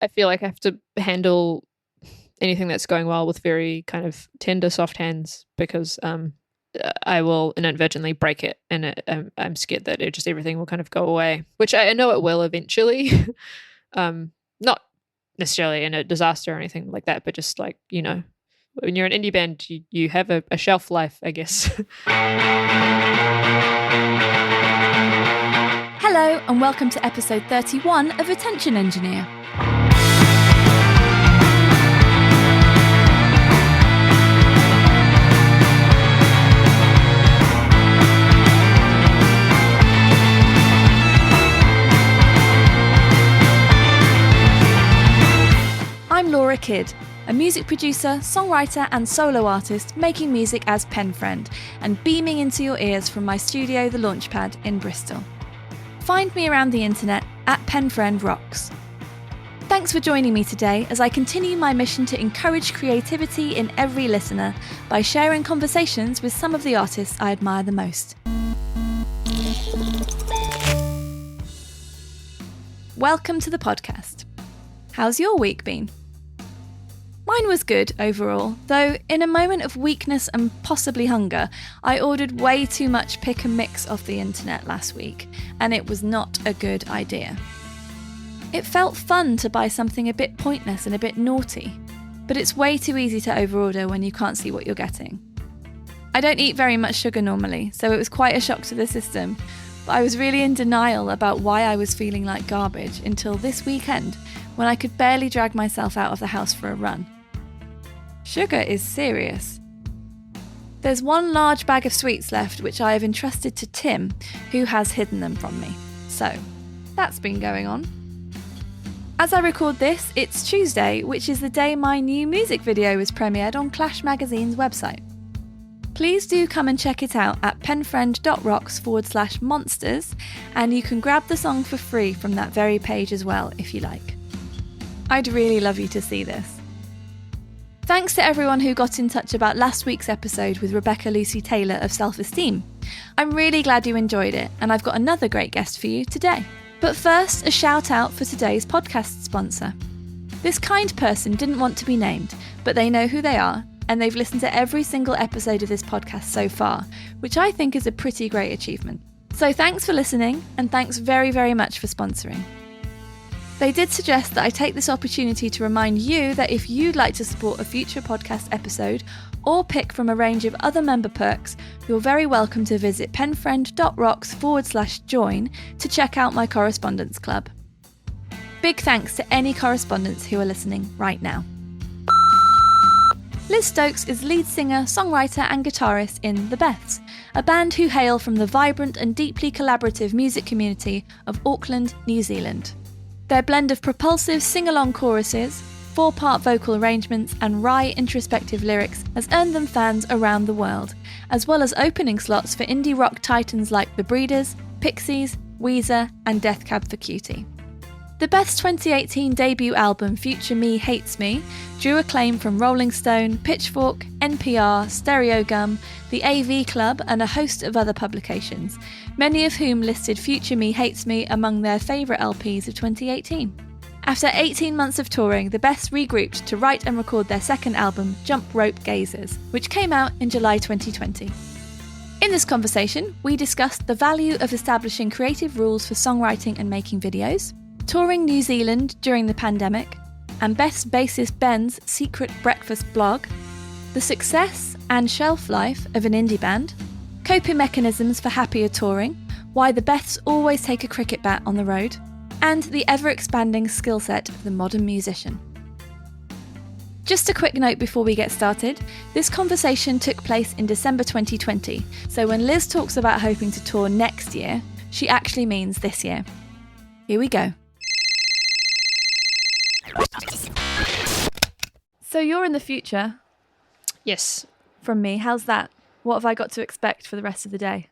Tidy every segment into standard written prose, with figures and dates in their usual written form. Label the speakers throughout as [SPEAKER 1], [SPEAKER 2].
[SPEAKER 1] I feel like I have to handle anything that's going well with very kind of tender, soft hands, because I will inadvertently break it, and I'm scared that everything will kind of go away, which I know it will eventually. Not necessarily in a disaster or anything like that, but just like, when you're an indie band, you have a shelf life, I guess.
[SPEAKER 2] Hello, and welcome to episode 31 of Attention Engineer. I'm Laura Kidd, a music producer, songwriter and solo artist making music as Penfriend and beaming into your ears from my studio The Launchpad in Bristol. Find me around the internet at Penfriend Rocks. Thanks for joining me today as I continue my mission to encourage creativity in every listener by sharing conversations with some of the artists I admire the most. Welcome to the podcast. How's your week been? Mine was good overall, though in a moment of weakness and possibly hunger, I ordered way too much pick and mix off the internet last week, and it was not a good idea. It felt fun to buy something a bit pointless and a bit naughty, but it's way too easy to overorder when you can't see what you're getting. I don't eat very much sugar normally, so it was quite a shock to the system, but I was really in denial about why I was feeling like garbage until this weekend, when I could barely drag myself out of the house for a run. Sugar is serious. There's one large bag of sweets left which I have entrusted to Tim, who has hidden them from me. So, that's been going on. As I record this, it's Tuesday, which is the day my new music video was premiered on Clash Magazine's website. Please do come and check it out at penfriend.rocks/monsters, and you can grab the song for free from that very page as well if you like. I'd really love you to see this. Thanks to everyone who got in touch about last week's episode with Rebecca Lucy Taylor of Self-Esteem. I'm really glad you enjoyed it, and I've got another great guest for you today. But first, a shout out for today's podcast sponsor. This kind person didn't want to be named, but they know who they are, and they've listened to every single episode of this podcast so far, which I think is a pretty great achievement. So thanks for listening, and thanks very, very much for sponsoring. They did suggest that I take this opportunity to remind you that if you'd like to support a future podcast episode or pick from a range of other member perks, you're very welcome to visit penfriend.rocks/join to check out my correspondence club. Big thanks to any correspondents who are listening right now. Liz Stokes is lead singer, songwriter and guitarist in the Beths, a band who hail from the vibrant and deeply collaborative music community of Auckland, New Zealand. Their blend of propulsive sing-along choruses, 4-part vocal arrangements and wry introspective lyrics has earned them fans around the world, as well as opening slots for indie rock titans like The Breeders, Pixies, Weezer and Death Cab for Cutie. The Beth's 2018 debut album Future Me Hates Me drew acclaim from Rolling Stone, Pitchfork, NPR, Stereogum, the AV Club and a host of other publications, many of whom listed Future Me Hates Me among their favourite LPs of 2018. After 18 months of touring, the Beths regrouped to write and record their second album, Jump Rope Gazers, which came out in July 2020. In this conversation, we discussed the value of establishing creative rules for songwriting and making videos, touring New Zealand during the pandemic, and Beth's bassist Ben's secret breakfast blog, the success and shelf life of an indie band, coping mechanisms for happier touring, why the Beths always take a cricket bat on the road, and the ever-expanding skill set of the modern musician. Just a quick note before we get started, this conversation took place in December 2020, so when Liz talks about hoping to tour next year, she actually means this year. Here we go. So you're in the future.
[SPEAKER 1] Yes.
[SPEAKER 2] From me. How's that? What have I got to expect for the rest of the day?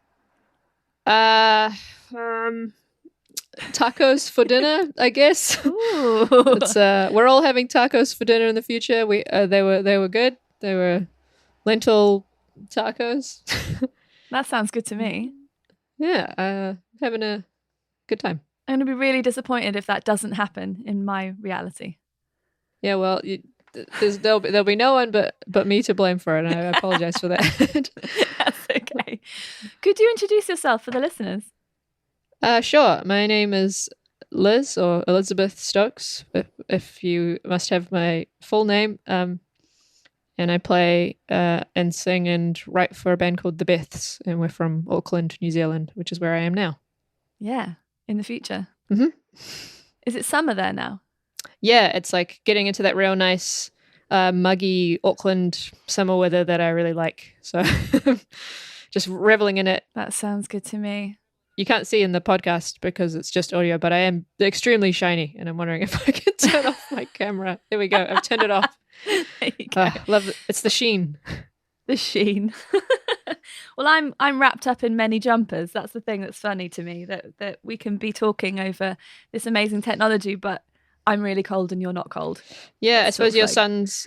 [SPEAKER 1] Tacos for dinner, I guess.
[SPEAKER 2] Ooh.
[SPEAKER 1] We're all having tacos for dinner in the future. They were good. They were lentil tacos.
[SPEAKER 2] That sounds good to me.
[SPEAKER 1] Yeah, having a good time.
[SPEAKER 2] I'm going to be really disappointed if that doesn't happen in my reality.
[SPEAKER 1] Yeah, well, there'll be no one but me to blame for it, and I apologize for that.
[SPEAKER 2] That's okay. Could you introduce yourself for the listeners?
[SPEAKER 1] Sure. My name is Liz, or Elizabeth Stokes, if you must have my full name. And I play and sing and write for a band called the Beths, and we're from Auckland, New Zealand, which is where I am now.
[SPEAKER 2] Yeah, in the future.
[SPEAKER 1] Mm-hmm.
[SPEAKER 2] Is it summer there now?
[SPEAKER 1] Yeah, it's like getting into that real nice, muggy Auckland summer weather that I really like. So just reveling in it.
[SPEAKER 2] That sounds good to me.
[SPEAKER 1] You can't see in the podcast because it's just audio, but I am extremely shiny, and I'm wondering if I can turn off my camera. There we go. I've turned it off.
[SPEAKER 2] There you go.
[SPEAKER 1] Love it. It's the sheen.
[SPEAKER 2] The sheen. Well, I'm wrapped up in many jumpers. That's the thing that's funny to me, that we can be talking over this amazing technology, but I'm really cold and you're not cold.
[SPEAKER 1] Yeah, I suppose your sun's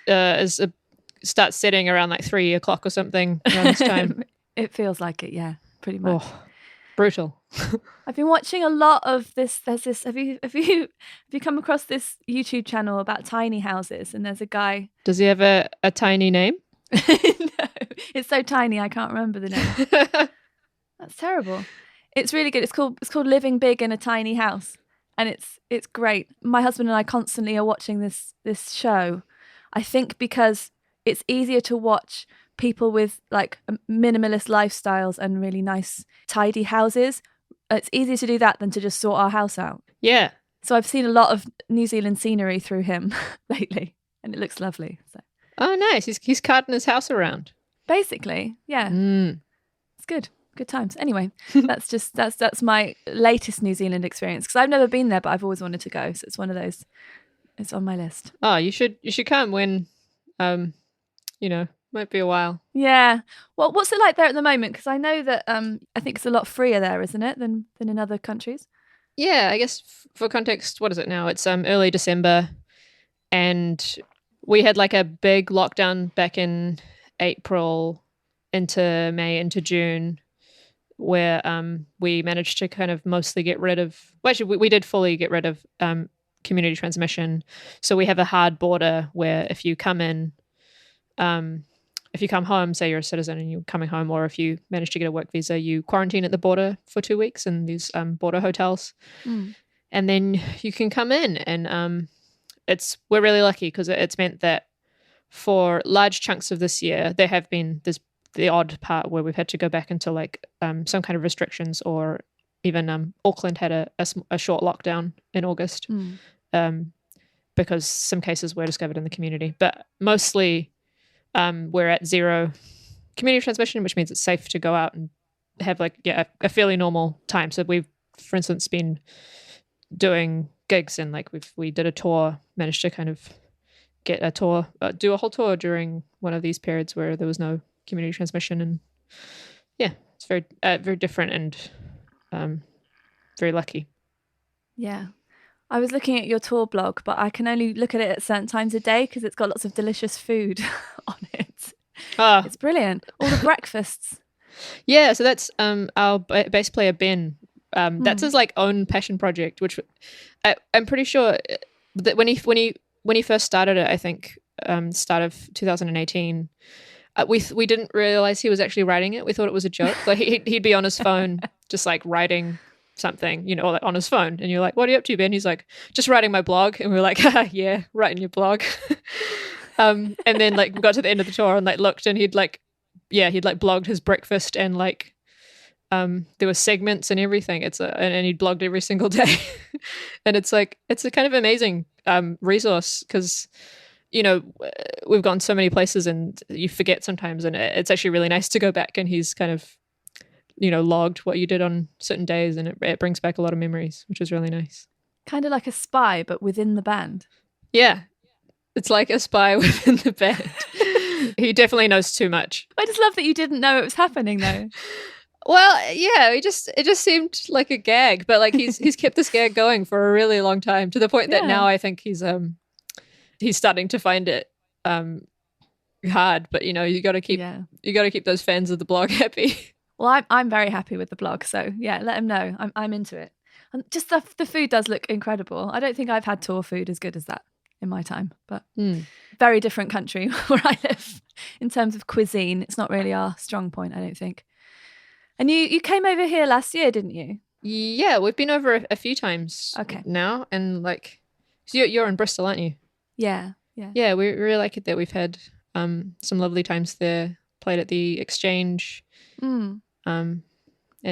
[SPEAKER 1] starts setting around like 3 o'clock or something around this time.
[SPEAKER 2] It feels like it, yeah, pretty much.
[SPEAKER 1] Oh, brutal.
[SPEAKER 2] I've been watching a lot of this. There's this. Have you come across this YouTube channel about tiny houses? And there's a guy.
[SPEAKER 1] Does he have a tiny name?
[SPEAKER 2] No, it's so tiny I can't remember the name. That's terrible. It's really good. It's called Living Big in a Tiny House, and it's great. My husband and I constantly are watching this show. I think because it's easier to watch people with like minimalist lifestyles and really nice tidy houses. It's easier to do that than to just sort our house out.
[SPEAKER 1] Yeah.
[SPEAKER 2] So I've seen a lot of New Zealand scenery through him lately, and it looks lovely. So.
[SPEAKER 1] Oh, nice. He's carting his house around.
[SPEAKER 2] Basically, yeah. It's good. Good times. Anyway, that's my latest New Zealand experience, because I've never been there, but I've always wanted to go. So it's one of those. It's on my list.
[SPEAKER 1] Oh, you should come when, might be a while.
[SPEAKER 2] Yeah. Well, what's it like there at the moment? Because I know that I think it's a lot freer there, isn't it, than in other countries?
[SPEAKER 1] Yeah, I guess for context, what is it now? It's early December, and we had like a big lockdown back in April into May into June, where we managed to kind of mostly get rid of, well, actually we did fully get rid of community transmission. So we have a hard border where if you come in, if you come home, say you're a citizen and you're coming home, or if you manage to get a work visa, you quarantine at the border for 2 weeks in these border hotels. And then you can come in, and we're really lucky because it's meant that for large chunks of this year, there have been the odd part where we've had to go back into like some kind of restrictions, or even Auckland had a short lockdown in August because some cases were discovered in the community. But mostly we're at zero community transmission, which means it's safe to go out and have a fairly normal time. So we've, for instance, been doing gigs, and like we did a tour, managed to kind of get a tour, do a whole tour during one of these periods where there was no community transmission, and yeah, it's very very different and very lucky.
[SPEAKER 2] Yeah. I was looking at your tour blog, but I can only look at it at certain times a day because it's got lots of delicious food on it. It's brilliant. All the breakfasts.
[SPEAKER 1] Yeah, so that's our bass player Ben. That's his like own passion project, which I'm pretty sure that when he first started it, I think start of 2018. We didn't realize he was actually writing it. We thought it was a joke. Like he'd be on his phone, just like writing something, or like on his phone, and you're like, "What are you up to, Ben?" He's like, "Just writing my blog," and we're like, "Yeah, writing your blog." And then like we got to the end of the tour and like looked, and he'd blogged his breakfast, and like there were segments and everything. And he'd blogged every single day, and it's a kind of amazing resource because we've gone so many places and you forget sometimes, and it's actually really nice to go back and he's kind of logged what you did on certain days, and it brings back a lot of memories, which is really nice.
[SPEAKER 2] Kind of like a spy, but within the band.
[SPEAKER 1] Yeah, it's like a spy within the band. He definitely knows too much.
[SPEAKER 2] I just love that you didn't know it was happening though.
[SPEAKER 1] Well, yeah, it just seemed like a gag, but like he's kept this gag going for a really long time, to the point that now I think he's starting to find it hard. But you got to keep those fans of the blog happy.
[SPEAKER 2] Well, I'm very happy with the blog, so yeah, let him know. I'm into it. And just the food does look incredible. I don't think I've had tour food as good as that in my time, but very different country where I live in terms of cuisine. It's not really our strong point, I don't think. And you came over here last year, didn't you?
[SPEAKER 1] Yeah, we've been over a few times now. And like, so you're in Bristol, aren't you?
[SPEAKER 2] Yeah.
[SPEAKER 1] Yeah, we really like it there. We've had some lovely times there, played at the Exchange, and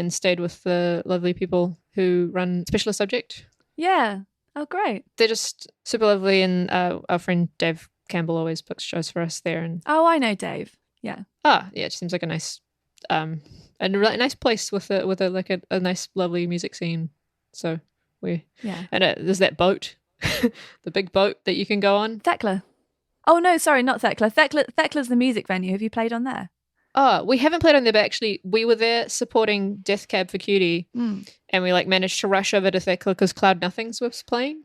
[SPEAKER 1] stayed with the lovely people who run Specialist Subject.
[SPEAKER 2] Yeah. Oh, great.
[SPEAKER 1] They're just super lovely, and our friend Dave Campbell always books shows for us there. And
[SPEAKER 2] I know Dave. Yeah.
[SPEAKER 1] Yeah, it seems like a nice, and a really nice place with a nice, lovely music scene. So there's that boat, the big boat that you can go on.
[SPEAKER 2] Thekla. Oh no, sorry, not Thekla. Thekla's the music venue. Have you played on there?
[SPEAKER 1] Oh, we haven't played on there, but actually we were there supporting Death Cab for Cutie, and we managed to rush over to Thekla because Cloud Nothings was playing.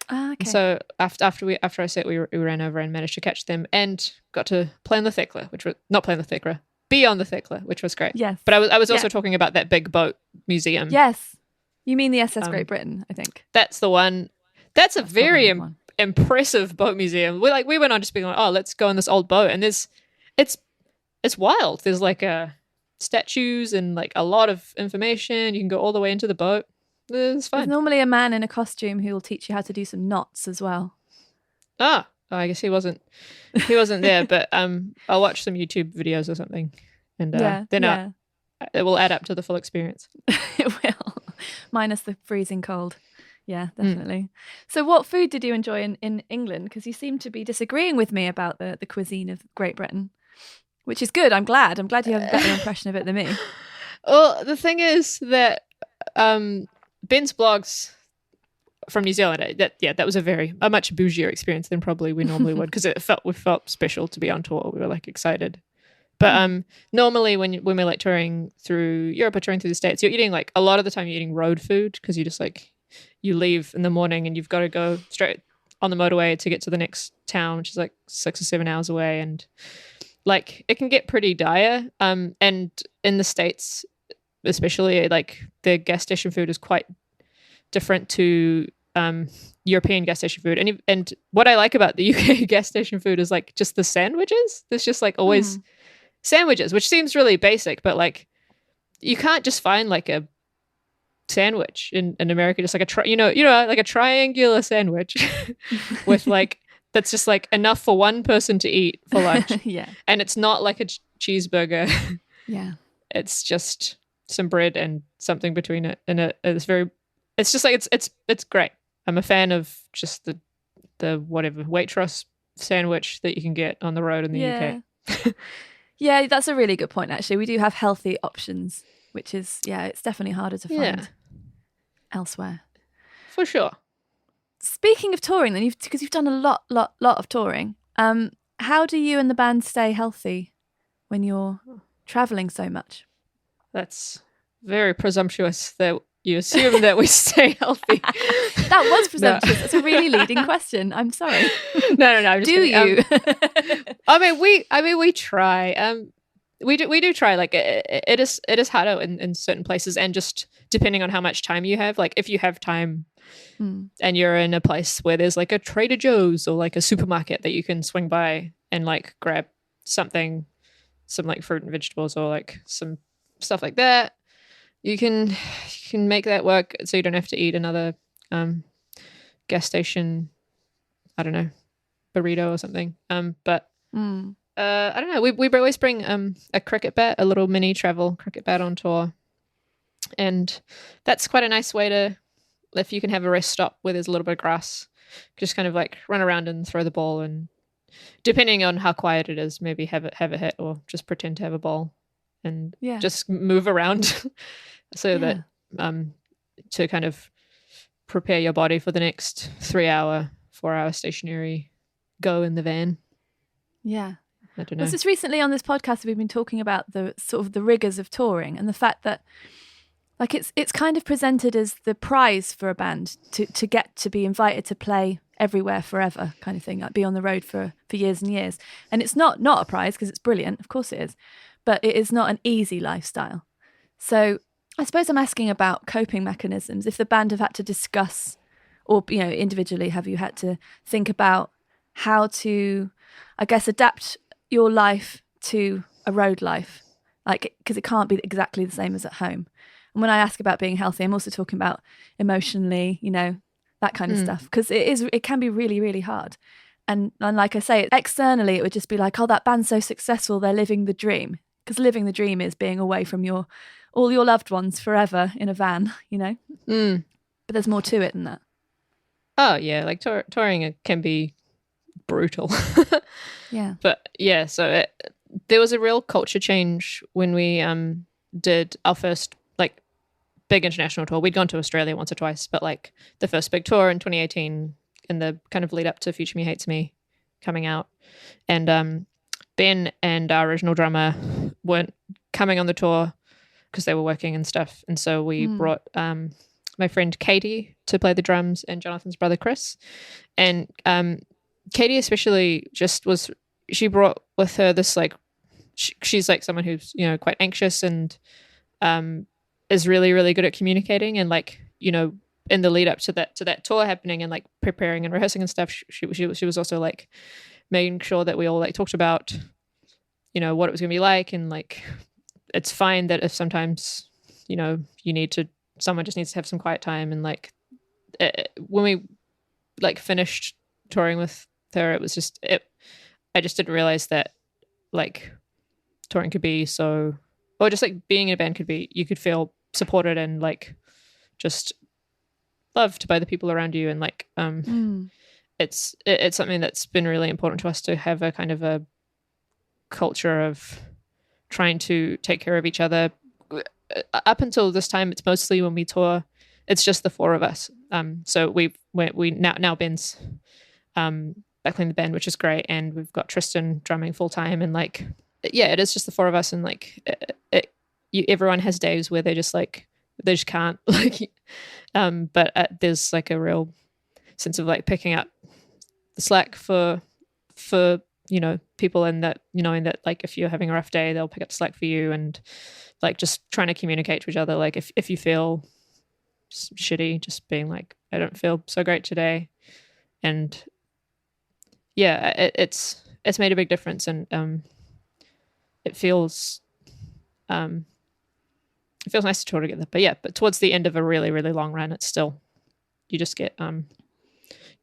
[SPEAKER 2] Ah, okay.
[SPEAKER 1] So after our set, we ran over and managed to catch them and got to play on the Thekla, which was not play on the Thekla, be on the Thekla, which was great.
[SPEAKER 2] Yes.
[SPEAKER 1] But I was also talking about that big boat museum.
[SPEAKER 2] Yes. You mean the SS Great Britain, I think.
[SPEAKER 1] That's the one. That's a very impressive boat museum. We went on just being like, oh, let's go on this old boat, and it's wild. There's statues and a lot of information. You can go all the way into the boat. It's fun.
[SPEAKER 2] There's normally a man in a costume who will teach you how to do some knots as well.
[SPEAKER 1] I guess he wasn't there, but I'll watch some YouTube videos or something, and it will add up to the full experience.
[SPEAKER 2] It will, minus the freezing cold. Yeah, definitely. So what food did you enjoy in England? Because you seem to be disagreeing with me about the cuisine of Great Britain, which is good. I'm glad you have a better impression of it than me.
[SPEAKER 1] Well, the thing is that Ben's blogs from New Zealand, that was a much bougier experience than probably we normally would, because we felt special to be on tour. We were excited. But normally when we're touring through Europe or touring through the States, you're eating a lot of the time you're eating road food, because you just you leave in the morning and you've got to go straight on the motorway to get to the next town, which is 6 or 7 hours away, and it can get pretty dire. And in the States especially, the gas station food is quite different to European gas station food. And what I like about the UK gas station food is just the sandwiches. There's just always sandwiches, which seems really basic, but you can't just find a sandwich in America, just a a triangular sandwich with that's just enough for one person to eat for lunch.
[SPEAKER 2] Yeah.
[SPEAKER 1] And it's not a cheeseburger.
[SPEAKER 2] Yeah.
[SPEAKER 1] It's just some bread and something between it, and it's just it's great. I'm a fan of just the whatever Waitrose sandwich that you can get on the road in the UK.
[SPEAKER 2] Yeah, that's a really good point, actually. We do have healthy options, which is, it's definitely harder to find elsewhere.
[SPEAKER 1] For sure.
[SPEAKER 2] Speaking of touring, then, because you've done a lot of touring, how do you and the band stay healthy when you're travelling so much?
[SPEAKER 1] That's very presumptuous that you assume that we stay healthy.
[SPEAKER 2] That was presumptuous. No. That's a really leading question. I'm sorry.
[SPEAKER 1] No. I'm just
[SPEAKER 2] kidding. You?
[SPEAKER 1] We try. We do try. It is harder in certain places, and just depending on how much time you have. If you have time, and you're in a place where there's a Trader Joe's or a supermarket that you can swing by and grab some fruit and vegetables or some stuff like that, you can make that work, so you don't have to eat another gas station, I don't know, burrito or something. But I don't know. We always bring a cricket bat, a little mini travel cricket bat on tour, and that's quite a nice way to, if you can have a rest stop where there's a little bit of grass, just kind of run around and throw the ball, and depending on how quiet it is, maybe have it hit, or just pretend to have a ball and just move around so that to kind of prepare your body for the next 4 hour stationary go in the van.
[SPEAKER 2] Yeah.
[SPEAKER 1] I don't know.
[SPEAKER 2] Just recently on this podcast, we've been talking about the sort of the rigors of touring, and the fact that it's kind of presented as the prize for a band to get to be invited to play everywhere forever, kind of thing, be on the road for years and years. And it's not a prize, because it's brilliant, of course it is, but it is not an easy lifestyle. So I suppose I'm asking about coping mechanisms. If the band have had to discuss, or individually, have you had to think about how to, I guess, adapt your life to a road life, like, because it can't be exactly the same as at home. And when I ask about being healthy, I'm also talking about emotionally, that kind of stuff, because it can be really, really hard. And like I say, externally, it would just be like, oh, that band's so successful, they're living the dream. Because living the dream is being away from all your loved ones forever in a van, But there's more to it than that.
[SPEAKER 1] Oh, yeah, like touring can be brutal.
[SPEAKER 2] Yeah.
[SPEAKER 1] But yeah, so there was a real culture change when we did our first like big international tour. We'd gone to Australia once or twice, but like the first big tour in 2018 in the kind of lead up to Future Me Hates Me coming out. And Ben and our original drummer weren't coming on the tour because they were working and stuff. And so we brought my friend Katie to play the drums and Jonathan's brother Chris. And Katie especially she brought with her this like, she's like someone who's, quite anxious and is really, really good at communicating. And like, in the lead up to that tour happening and like preparing and rehearsing and stuff, she was also like making sure that we all like talked about, what it was going to be like. And like, it's fine that if sometimes, someone just needs to have some quiet time. And like, when we like finished touring with her, it was just, I just didn't realize that like touring could be so, or just like being in a band could be, you could feel supported and like just loved by the people around you. And like, it's something that's been really important to us to have a kind of a culture of trying to take care of each other. Up until this time, it's mostly when we tour, it's just the four of us. So we now Ben's back in the band, which is great, and we've got Tristan drumming full time, and like, yeah, it is just the four of us, and like, everyone has days where they just can't like, but there's like a real sense of like picking up the slack for people, and that knowing that like if you're having a rough day, they'll pick up the slack for you, and like just trying to communicate to each other. Like if you feel shitty, just being like, I don't feel so great today, and yeah, it's made a big difference, and it feels nice to tour together. But yeah, but towards the end of a really, really long run, it's still you just get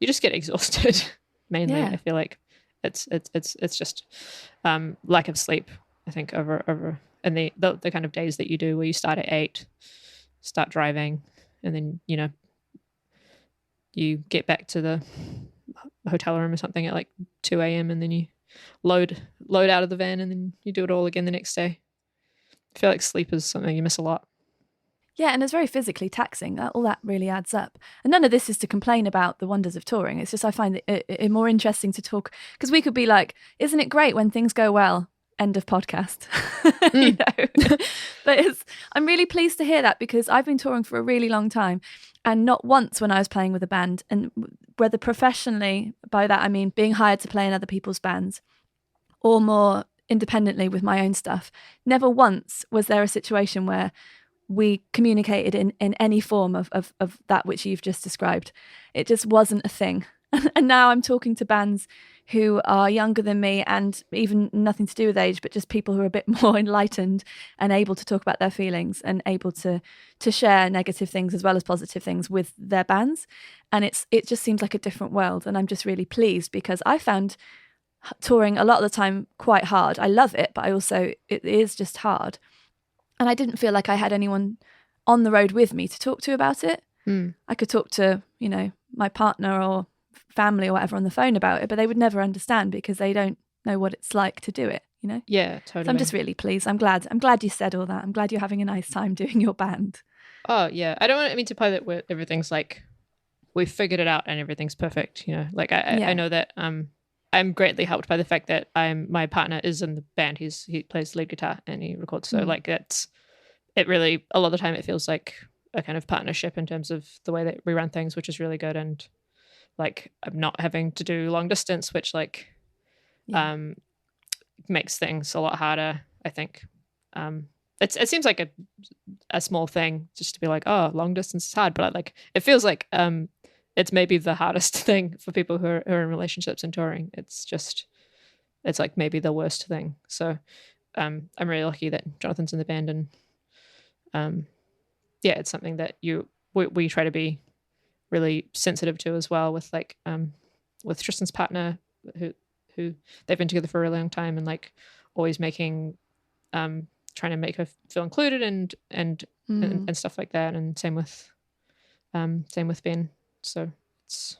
[SPEAKER 1] exhausted mainly. Yeah. I feel like it's just lack of sleep, I think, over and the kind of days that you do where you start at 8, start driving, and then you get back to the hotel room or something at like 2 a.m. and then you load out of the van, and then you do it all again the next day. I feel like sleep is something you miss a lot.
[SPEAKER 2] Yeah, and it's very physically taxing. All that really adds up. And none of this is to complain about the wonders of touring. It's just I find it more interesting to talk, because we could be like, isn't it great when things go well? End of podcast. But I'm really pleased to hear that, because I've been touring for a really long time, and not once when I was playing with a band, and whether professionally, by that I mean being hired to play in other people's bands, or more independently with my own stuff, never once was there a situation where we communicated in any form of that which you've just described. It just wasn't a thing. And now I'm talking to bands who are younger than me, and even nothing to do with age, but just people who are a bit more enlightened and able to talk about their feelings and able to share negative things as well as positive things with their bands. And it just seems like a different world. And I'm just really pleased, because I found touring a lot of the time quite hard. I love it, but it is just hard. And I didn't feel like I had anyone on the road with me to talk to about it. I could talk to, my partner or family or whatever on the phone about it, but they would never understand, because they don't know what it's like to do it,
[SPEAKER 1] Yeah, totally.
[SPEAKER 2] So I'm just really pleased. I'm glad you said all that. I'm glad you're having a nice time doing your band.
[SPEAKER 1] Oh yeah, I don't want to imply that everything's like we've figured it out and everything's perfect. Like I know that I'm greatly helped by the fact that my partner is in the band. He plays lead guitar and he records. So like it really, a lot of the time it feels like a kind of partnership in terms of the way that we run things, which is really good. And like I'm not having to do long distance, which makes things a lot harder, I think. it seems like a small thing just to be like, oh, long distance is hard, but like it feels like it's maybe the hardest thing for people who are in relationships and touring. It's like maybe the worst thing. So I'm really lucky that Jonathan's in the band, and it's something that we try to be really sensitive to as well, with like with Tristan's partner, who they've been together for a really long time, and like always making trying to make her feel included and stuff like that, and same with Ben. So it's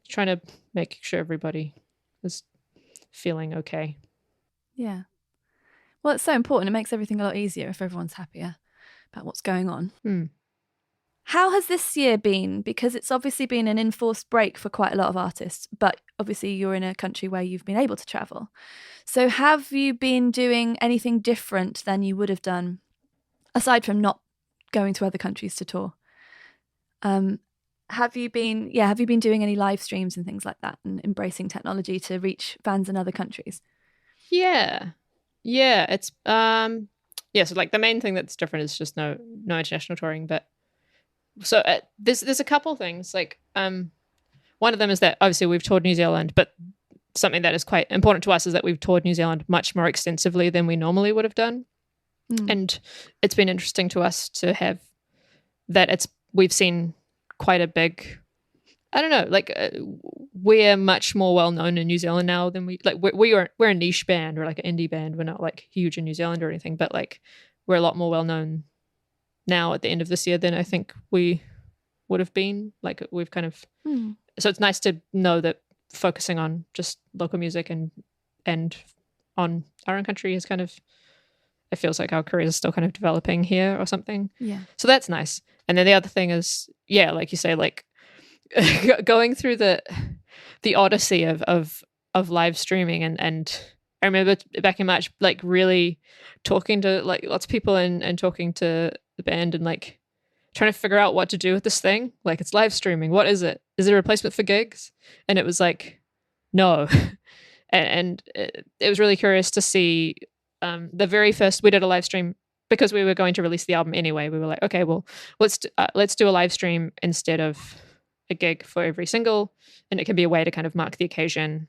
[SPEAKER 1] trying to make sure everybody is feeling okay.
[SPEAKER 2] Yeah. Well, it's so important. It makes everything a lot easier if everyone's happier about what's going on. How has this year been? Because it's obviously been an enforced break for quite a lot of artists, but obviously you're in a country where you've been able to travel. So have you been doing anything different than you would have done, aside from not going to other countries to tour? Have you been doing any live streams and things like that, and embracing technology to reach fans in other countries?
[SPEAKER 1] Yeah, it's so like the main thing that's different is just no international touring. But so there's a couple things. Like one of them is that obviously we've toured New Zealand, but something that is quite important to us is that we've toured New Zealand much more extensively than we normally would have done. And it's been interesting to us to have that. We've seen quite a big, I don't know, like we're much more well known in New Zealand now than we're a niche band, or like an indie band. We're not like huge in New Zealand or anything, but like we're a lot more well known now at the end of this year than I think we would have been. Like we've kind of so it's nice to know that focusing on just local music and on our own country is kind of, it feels like our careers are still kind of developing here or something. Yeah. So that's nice. And then the other thing is, like you say, like going through the odyssey of live streaming, and I remember back in March, like really talking to like lots of people and talking to the band and like trying to figure out what to do with this thing. Like, it's live streaming. What is it? Is it a replacement for gigs? And it was like, no. and it was really curious to see the very first, we did a live stream because we were going to release the album anyway. We were like, okay, well, let's do a live stream instead of a gig for every single, and it can be a way to kind of mark the occasion,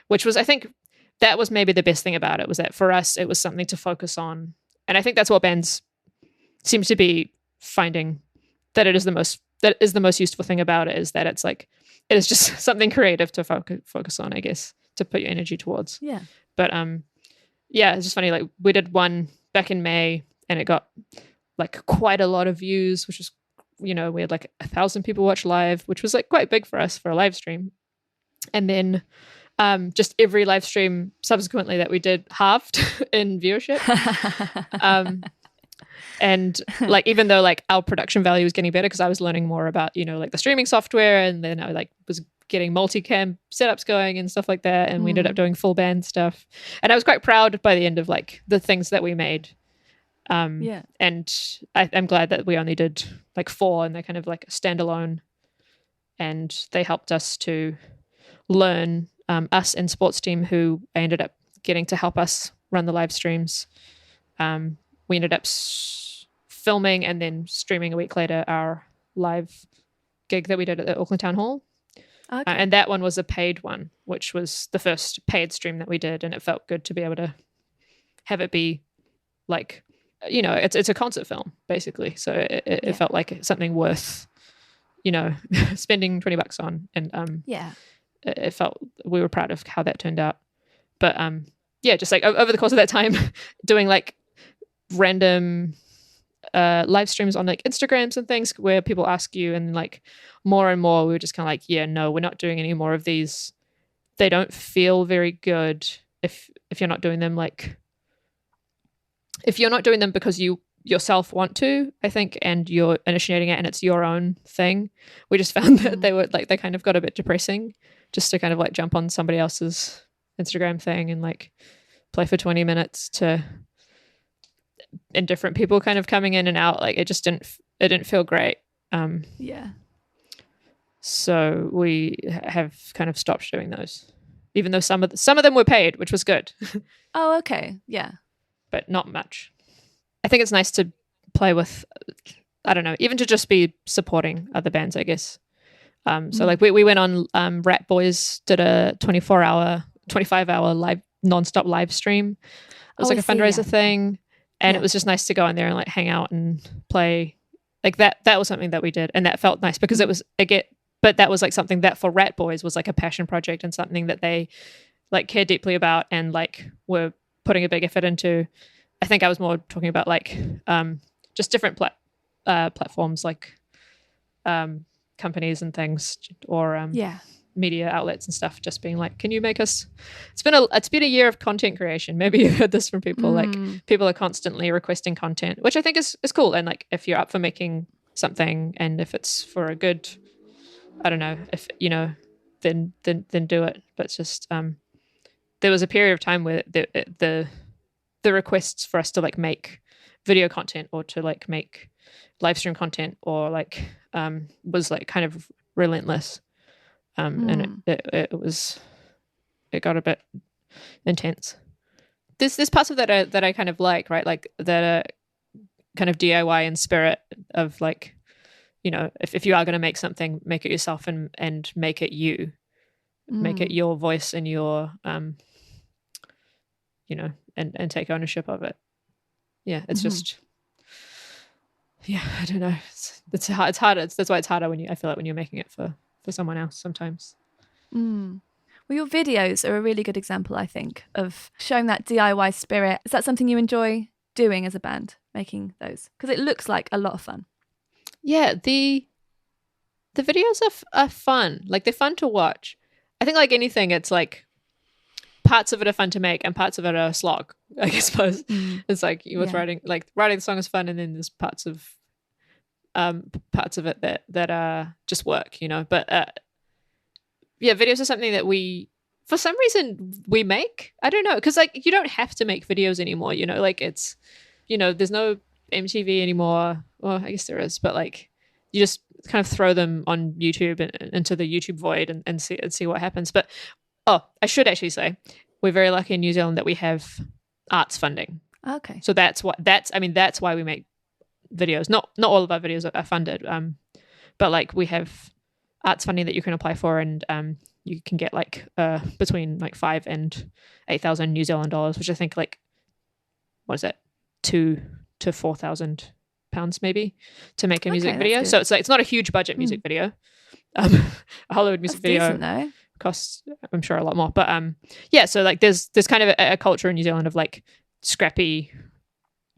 [SPEAKER 1] which was, I think that was maybe the best thing about it, was that for us, it was something to focus on. And I think that's what bands seem to be finding, that it is the most useful thing about it, is that it's like, it is just something creative to focus on, I guess, to put your energy towards.
[SPEAKER 2] Yeah.
[SPEAKER 1] But it's just funny, like we did one back in May and it got like quite a lot of views, which was, we had like 1,000 people watch live, which was like quite big for us for a live stream. And then just every live stream subsequently that we did halved in viewership. And like, even though like our production value was getting better because I was learning more about, like the streaming software, and then I like was getting multicam setups going and stuff like that. And we ended up doing full band stuff. And I was quite proud by the end of like the things that we made. And I'm glad that we only did like 4 and they're kind of like standalone, and they helped us to learn, us and sports team, who I ended up getting to help us run the live streams. We ended up filming and then streaming a week later our live gig that we did at the Auckland Town Hall. Okay. And that one was a paid one, which was the first paid stream that we did, and it felt good to be able to have it be like, it's a concert film basically, so it felt like something worth spending $20 on. And it felt, we were proud of how that turned out. But just like over the course of that time doing like random live streams on like Instagrams and things where people ask you, and like more and more we were just kind of like, no, we're not doing any more of these. They don't feel very good if you're not doing them, like if you're not doing them because you yourself want to, I think, and you're initiating it and it's your own thing. We just found that they kind of got a bit depressing just to kind of like jump on somebody else's Instagram thing and like play for 20 minutes and different people kind of coming in and out. Like it didn't feel great. So we have kind of stopped doing those, even though some of them were paid, which was good.
[SPEAKER 2] Oh, okay. Yeah.
[SPEAKER 1] but not much. I think it's nice to play with, I don't know, even to just be supporting other bands, I guess. So like we went on Rat Boys did a 25-hour live non-stop live stream. It was like a fundraiser thing, and it was just nice to go in there and like hang out and play. Like that was something that we did, and that felt nice because it was but that was like something that for Rat Boys was like a passion project and something that they like cared deeply about and like were putting a big effort into. I think I was more talking about like just different platforms like companies and things, or media outlets and stuff, just being like, can you make us, it's been a year of content creation. Maybe you've heard this from people. Like people are constantly requesting content, which I think is cool. And like if you're up for making something and if it's for a good, I don't know, if you know, then do it. But it's just there was a period of time where the requests for us to like make video content or to like make live stream content or like was like kind of relentless, and it got a bit intense. There's parts of that that I kind of like, right? Like that kind of DIY in spirit of like, you know, if you are going to make something, make it yourself and make it you, make it your voice and your you know, and take ownership of it. Yeah, it's just. Yeah, I don't know. It's hard. It's harder. That's why it's harder I feel like when you're making it for someone else sometimes.
[SPEAKER 2] Well, your videos are a really good example, I think, of showing that DIY spirit. Is that something you enjoy doing as a band, making those? Because it looks like a lot of fun.
[SPEAKER 1] Yeah, the videos are fun. Like they're fun to watch. I think like anything, it's like parts of it are fun to make and parts of it are a slog, I suppose. It's like with writing the song is fun, and then there's parts of it that are just work, you know. But videos are something that we, for some reason, we make. I don't know, because like you don't have to make videos anymore, you know. Like it's, you know, there's no MTV anymore. Well, I guess there is, but like you just kind of throw them on YouTube and into the YouTube void and see what happens. But I should actually say we're very lucky in New Zealand that we have arts funding.
[SPEAKER 2] Okay.
[SPEAKER 1] So that's why we make videos. Not all of our videos are funded, but like we have arts funding that you can apply for, and you can get like between like 5,000 and 8,000 New Zealand dollars, which I think like, what is that, £2,000 to £4,000 maybe, to make a music video. So it's like it's not a huge budget music video. A Hollywood music video.
[SPEAKER 2] Decent, though.
[SPEAKER 1] Costs, I'm sure, a lot more, but so like there's kind of a culture in New Zealand of like scrappy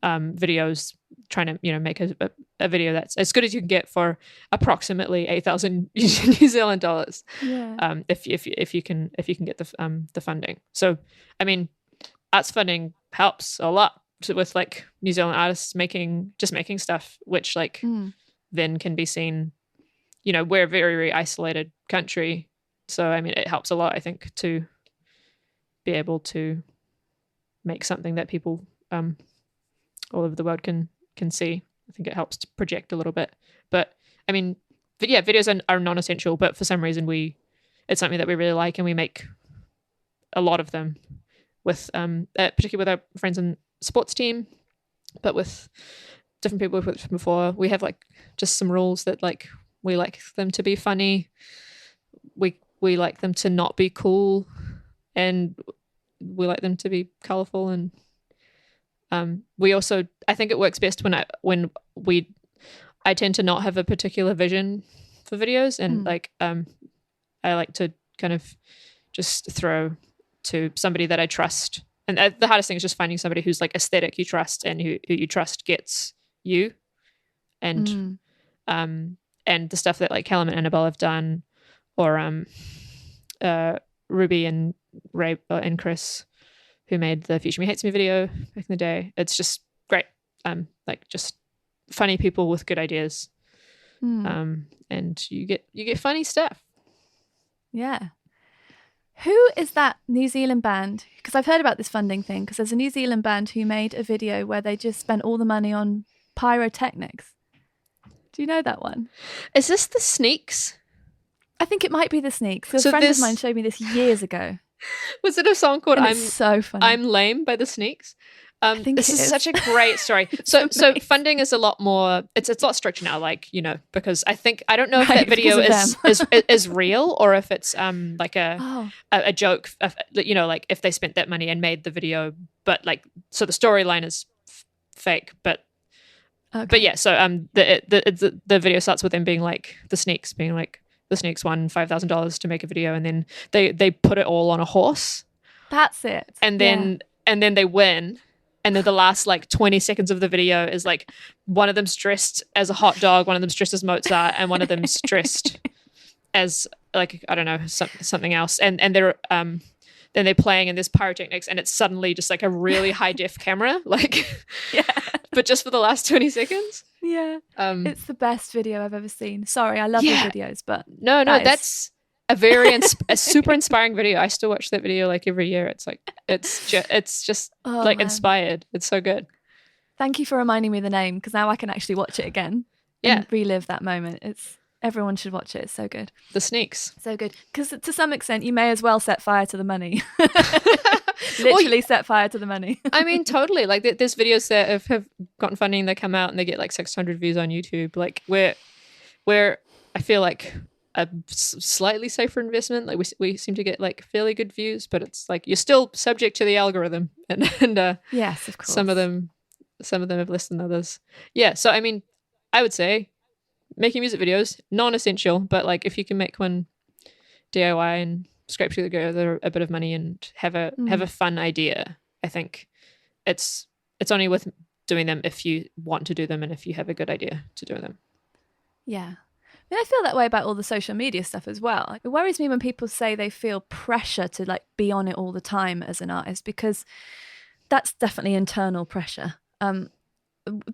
[SPEAKER 1] videos, trying to, you know, make a video that's as good as you can get for approximately 8,000 New Zealand dollars. If you can get the funding. So I mean, arts funding helps a lot with like New Zealand artists making stuff which like then can be seen, you know. We're a very, very isolated country. So, I mean, it helps a lot, I think, to be able to make something that people all over the world can see. I think it helps to project a little bit. But, I mean, videos are non-essential, but for some reason it's something that we really like, and we make a lot of them with, particularly with our friends in sports team, but with different people we've worked with before. We have, like, just some rules that, like, we like them to be funny. We like them to not be cool, and we like them to be colorful. And we also, I think it works best when I tend to not have a particular vision for videos, and like I like to kind of just throw to somebody that I trust. And the hardest thing is just finding somebody who's like aesthetic you trust, and who you trust gets you. And and the stuff that like Callum and Annabelle have done, or Ruby and Ray and Chris, who made the Future Me Hates Me video back in the day. It's just great. Like just funny people with good ideas. And you get funny stuff.
[SPEAKER 2] Yeah. Who is that New Zealand band? Because I've heard about this funding thing, because there's a New Zealand band who made a video where they just spent all the money on pyrotechnics. Do you know that one?
[SPEAKER 1] Is this the Sneaks?
[SPEAKER 2] I think it might be the Sneaks. A friend of mine showed me this years ago.
[SPEAKER 1] Was it a song called
[SPEAKER 2] so funny.
[SPEAKER 1] I'm Lame by the Sneaks?
[SPEAKER 2] I think
[SPEAKER 1] this
[SPEAKER 2] it
[SPEAKER 1] is
[SPEAKER 2] is.
[SPEAKER 1] such a great story. So funding is a lot more. It's a lot stricter now. Like, you know, because I don't know if that video is real or if it's like a joke. You know, like if they spent that money and made the video, but like so the storyline is fake. But yeah. So the video starts with them being like the Sneaks won $5,000 to make a video, and then they put it all on a horse.
[SPEAKER 2] That's it.
[SPEAKER 1] And then they win. And then the last like 20 seconds of the video is like one of them's dressed as a hot dog, one of them's dressed as Mozart, and one of them's dressed as like, I don't know, something else. And they're then they're playing and there's pyrotechnics and it's suddenly just like a really high def camera, like but just for the last 20 seconds.
[SPEAKER 2] Yeah. It's the best video I've ever seen. Sorry, I love your videos, but
[SPEAKER 1] no, that's a very a super inspiring video. I still watch that video like every year. It's like it's just like man. Inspired. It's so good.
[SPEAKER 2] Thank you for reminding me the name, because now I can actually watch it again. And relive that moment. Everyone should watch it. It's so good.
[SPEAKER 1] The Sneaks.
[SPEAKER 2] So good. Because to some extent, you may as well set fire to the money. Literally set fire to the money.
[SPEAKER 1] I mean, totally. Like there's videos that have gotten funding that come out and they get like 600 views on YouTube. Like where I feel like a slightly safer investment. Like we seem to get like fairly good views, but it's like you're still subject to the algorithm, and
[SPEAKER 2] yes, of course.
[SPEAKER 1] Some of them have less than others. Yeah, so I mean, I would say making music videos non-essential, but like if you can make one DIY and scrape together a bit of money and have a fun idea, I think it's only worth doing them if you want to do them and if you have a good idea to do them.
[SPEAKER 2] Yeah. I mean, I feel that way about all the social media stuff as well. It worries me when people say they feel pressure to like be on it all the time as an artist, because that's definitely internal pressure.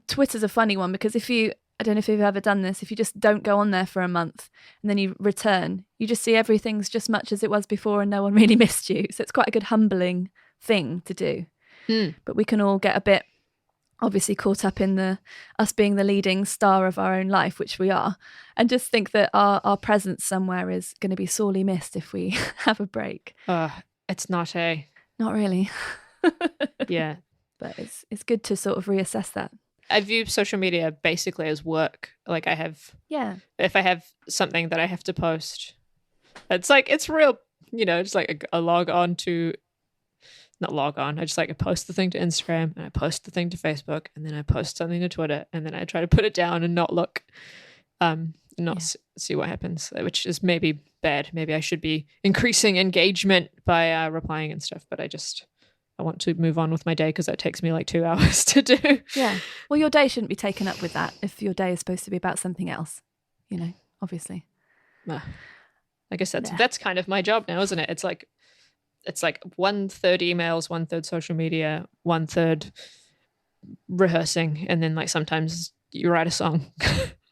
[SPEAKER 2] Twitter's a funny one, because I don't know if you've ever done this, if you just don't go on there for a month and then you return, you just see everything's just much as it was before and no one really missed you. So it's quite a good humbling thing to do. But we can all get a bit obviously caught up in us being the leading star of our own life, which we are, and just think that our presence somewhere is going to be sorely missed if we have a break.
[SPEAKER 1] It's not
[SPEAKER 2] really.
[SPEAKER 1] Yeah.
[SPEAKER 2] But it's good to sort of reassess that.
[SPEAKER 1] I view social media basically as work. Like if I have something that I have to post, it's like, it's real, just like a log on to, not log on, I just like I post the thing to Instagram and I post the thing to Facebook and then I post something to Twitter and then I try to put it down and not look, see what happens, which is maybe bad. Maybe I should be increasing engagement by replying and stuff, but I want to move on with my day because that takes me like 2 hours to do.
[SPEAKER 2] Yeah. Well, your day shouldn't be taken up with that if your day is supposed to be about something else, obviously.
[SPEAKER 1] I guess that's kind of my job now, isn't it? It's like 1/3 emails, 1/3 social media, 1/3 rehearsing, and then like sometimes you write a song.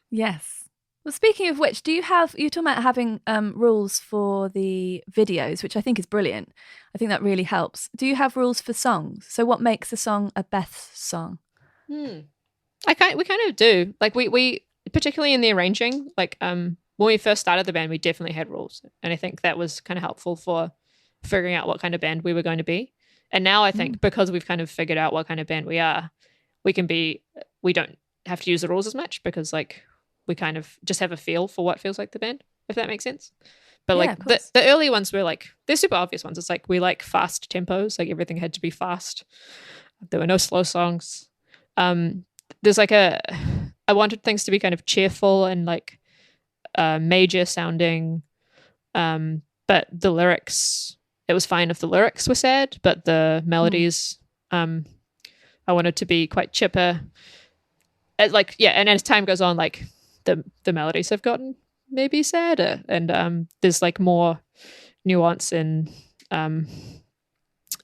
[SPEAKER 2] Yes. Well, speaking of which, you're talking about having rules for the videos, which I think is brilliant. I think that really helps. Do you have rules for songs? So what makes a song a Beths song?
[SPEAKER 1] We kind of do. Like we particularly in the arranging, like when we first started the band, we definitely had rules. And I think that was kind of helpful for figuring out what kind of band we were going to be. And now I think because we've kind of figured out what kind of band we are, we don't have to use the rules as much because like we kind of just have a feel for what feels like the band, if that makes sense. But like the early ones were like, they're super obvious ones. It's like we like fast tempos, like everything had to be fast. There were no slow songs. There's like I wanted things to be kind of cheerful and like major sounding, but the lyrics, it was fine if the lyrics were sad, but the melodies, I wanted to be quite chipper. And as time goes on, like the melodies have gotten maybe sadder, and there's like more nuance and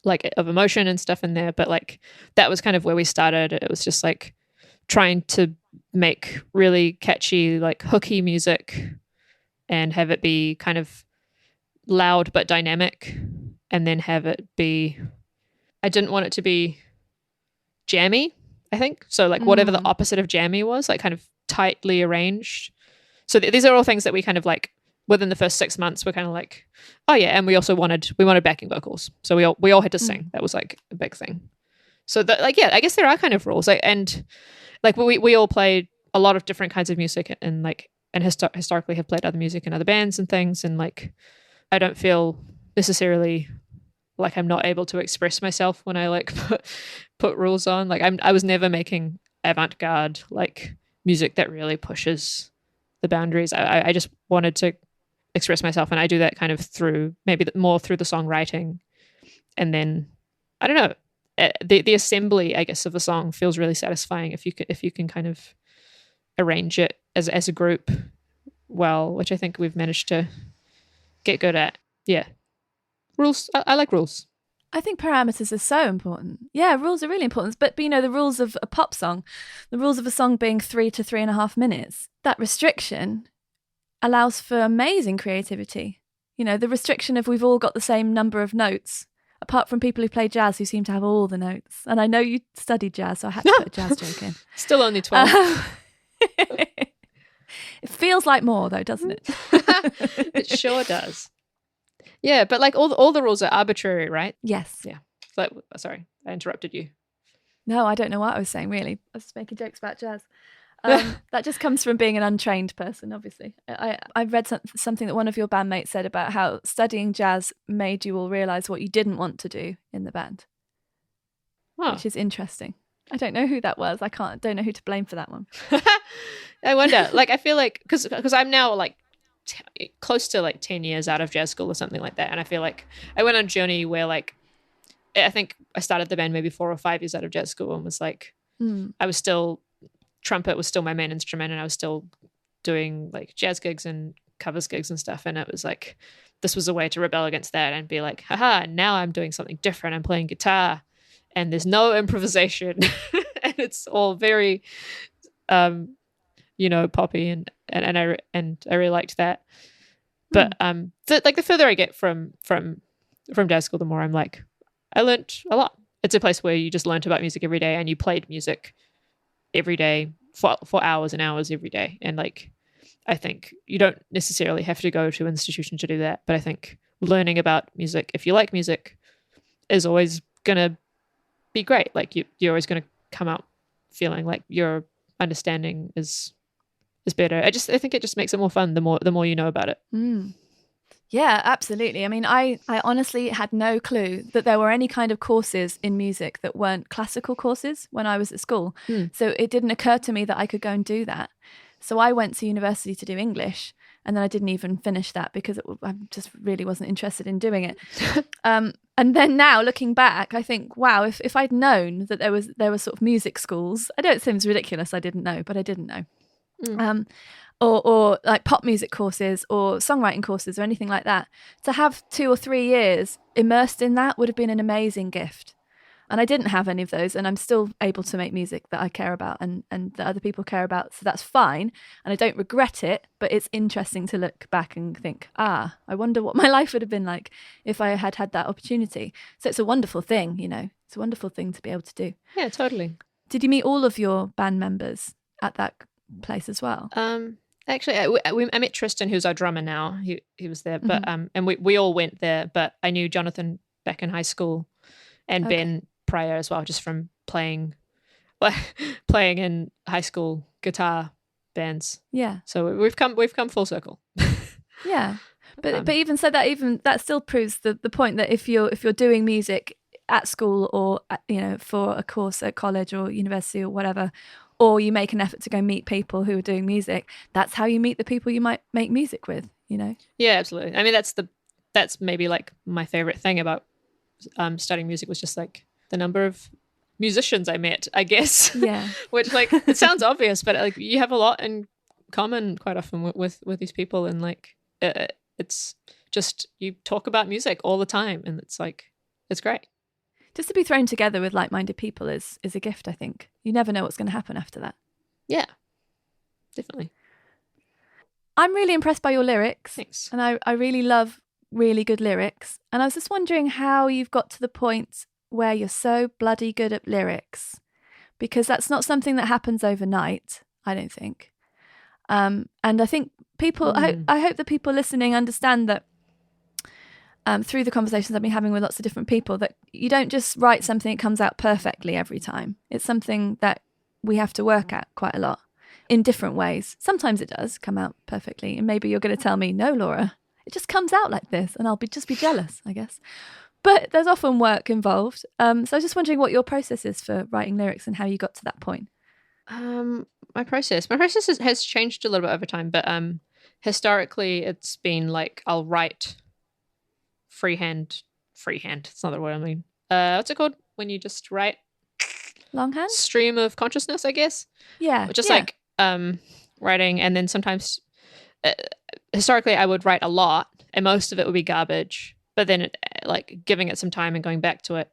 [SPEAKER 1] like of emotion and stuff in there. But like that was kind of where we started. It was just like trying to make really catchy, like hooky music, and have it be kind of loud but dynamic, and then have it be, I didn't want it to be jammy, I think. So like whatever the opposite of jammy was, like kind of tightly arranged. So these are all things that we kind of like within the first 6 months we're kind of like, oh yeah. And we also wanted backing vocals. So we all had to sing. That was like a big thing. So that, like, yeah, I guess there are kind of rules. Like, and like we all played a lot of different kinds of music, and like, and historically have played other music in other bands and things. And like, I don't feel necessarily like I'm not able to express myself when I like put rules on. Like, I was never making avant-garde like music that really pushes the boundaries. I just wanted to express myself, and I do that kind of through maybe more through the songwriting, and then I don't know, the assembly, I guess, of a song feels really satisfying if you can kind of arrange it as a group well, which I think we've managed to get good at. Yeah, rules. I like rules.
[SPEAKER 2] I think parameters are so important. Yeah, rules are really important. But you know, the rules of a pop song, the rules of a song being 3 to 3.5 minutes, that restriction allows for amazing creativity. You know, the restriction of we've all got the same number of notes, apart from people who play jazz who seem to have all the notes. And I know you studied jazz, so I had to put a jazz joke in.
[SPEAKER 1] Still only 12.
[SPEAKER 2] It feels like more though, doesn't it?
[SPEAKER 1] It sure does. Yeah, but like all the rules are arbitrary, right?
[SPEAKER 2] Yes.
[SPEAKER 1] Yeah. Like, sorry, I interrupted you.
[SPEAKER 2] No, I don't know what I was saying, really. I was making jokes about jazz. That just comes from being an untrained person, obviously. I read something that one of your bandmates said about how studying jazz made you all realise what you didn't want to do in the band, which is interesting. I don't know who that was. Don't know who to blame for that one.
[SPEAKER 1] I wonder. Like, I feel like because I'm now like close to like 10 years out of jazz school or something like that, and I feel like I went on a journey where like I think I started the band maybe 4 or 5 years out of jazz school, and was like I was still, trumpet was still my main instrument, and I was still doing like jazz gigs and covers gigs and stuff, and it was like this was a way to rebel against that and be like, haha, now I'm doing something different. I'm playing guitar and there's no improvisation and it's all very poppy, and I really liked that. But the further I get from jazz school, the more I'm like, I learned a lot. It's a place where you just learned about music every day, and you played music every day for hours and hours every day. And like, I think you don't necessarily have to go to an institution to do that, but I think learning about music, if you like music, is always gonna be great. Like you're always gonna come out feeling like your understanding is better. I think it just makes it more fun the more you know about it.
[SPEAKER 2] Yeah, absolutely. I mean, I honestly had no clue that there were any kind of courses in music that weren't classical courses when I was at school. So it didn't occur to me that I could go and do that. So I went to university to do English, and then I didn't even finish that because I just really wasn't interested in doing it. And then now looking back, I think, wow, if I'd known that there were sort of music schools, I know it seems ridiculous, I didn't know, but I didn't know. Or like pop music courses or songwriting courses or anything like that. To have 2 or 3 years immersed in that would have been an amazing gift. And I didn't have any of those, and I'm still able to make music that I care about and that other people care about. So that's fine. And I don't regret it, but it's interesting to look back and think, I wonder what my life would have been like if I had had that opportunity. So it's a wonderful thing, it's a wonderful thing to be able to do.
[SPEAKER 1] Yeah, totally.
[SPEAKER 2] Did you meet all of your band members at that place as well?
[SPEAKER 1] Actually, I met Tristan, who's our drummer now. He was there, but and we all went there. But I knew Jonathan back in high school, and Ben prior as well, just from playing in high school guitar bands. Yeah. So we've come full circle.
[SPEAKER 2] Yeah, but even so, that still proves the point that if you're doing music at school or for a course at college or university or whatever, or you make an effort to go meet people who are doing music, that's how you meet the people you might make music with, Yeah,
[SPEAKER 1] absolutely. I mean, that's maybe like my favorite thing about studying music was just like the number of musicians I met, I guess.
[SPEAKER 2] Yeah.
[SPEAKER 1] Which like, it sounds obvious, but like you have a lot in common quite often with these people, and like it's just, you talk about music all the time, and it's like, it's great.
[SPEAKER 2] Just to be thrown together with like-minded people is a gift, I think. You never know what's going to happen after that.
[SPEAKER 1] Yeah, definitely.
[SPEAKER 2] I'm really impressed by your lyrics.
[SPEAKER 1] Thanks.
[SPEAKER 2] And I really love really good lyrics. And I was just wondering how you've got to the point where you're so bloody good at lyrics, because that's not something that happens overnight, I don't think. And I think people, I hope the people listening understand that through the conversations I've been having with lots of different people, that you don't just write something that comes out perfectly every time. It's something that we have to work at quite a lot in different ways. Sometimes it does come out perfectly, and maybe you're going to tell me, no, Laura, it just comes out like this, and I'll just be jealous, I guess. But there's often work involved. So I was just wondering what your process is for writing lyrics and how you got to that point.
[SPEAKER 1] My process has changed a little bit over time, but historically it's been like I'll write freehand. It's not the word I mean. What's it called when you just write?
[SPEAKER 2] Longhand?
[SPEAKER 1] Stream of consciousness, I guess.
[SPEAKER 2] Yeah.
[SPEAKER 1] Just like writing, and then sometimes historically I would write a lot, and most of it would be garbage. But then like giving it some time and going back to it,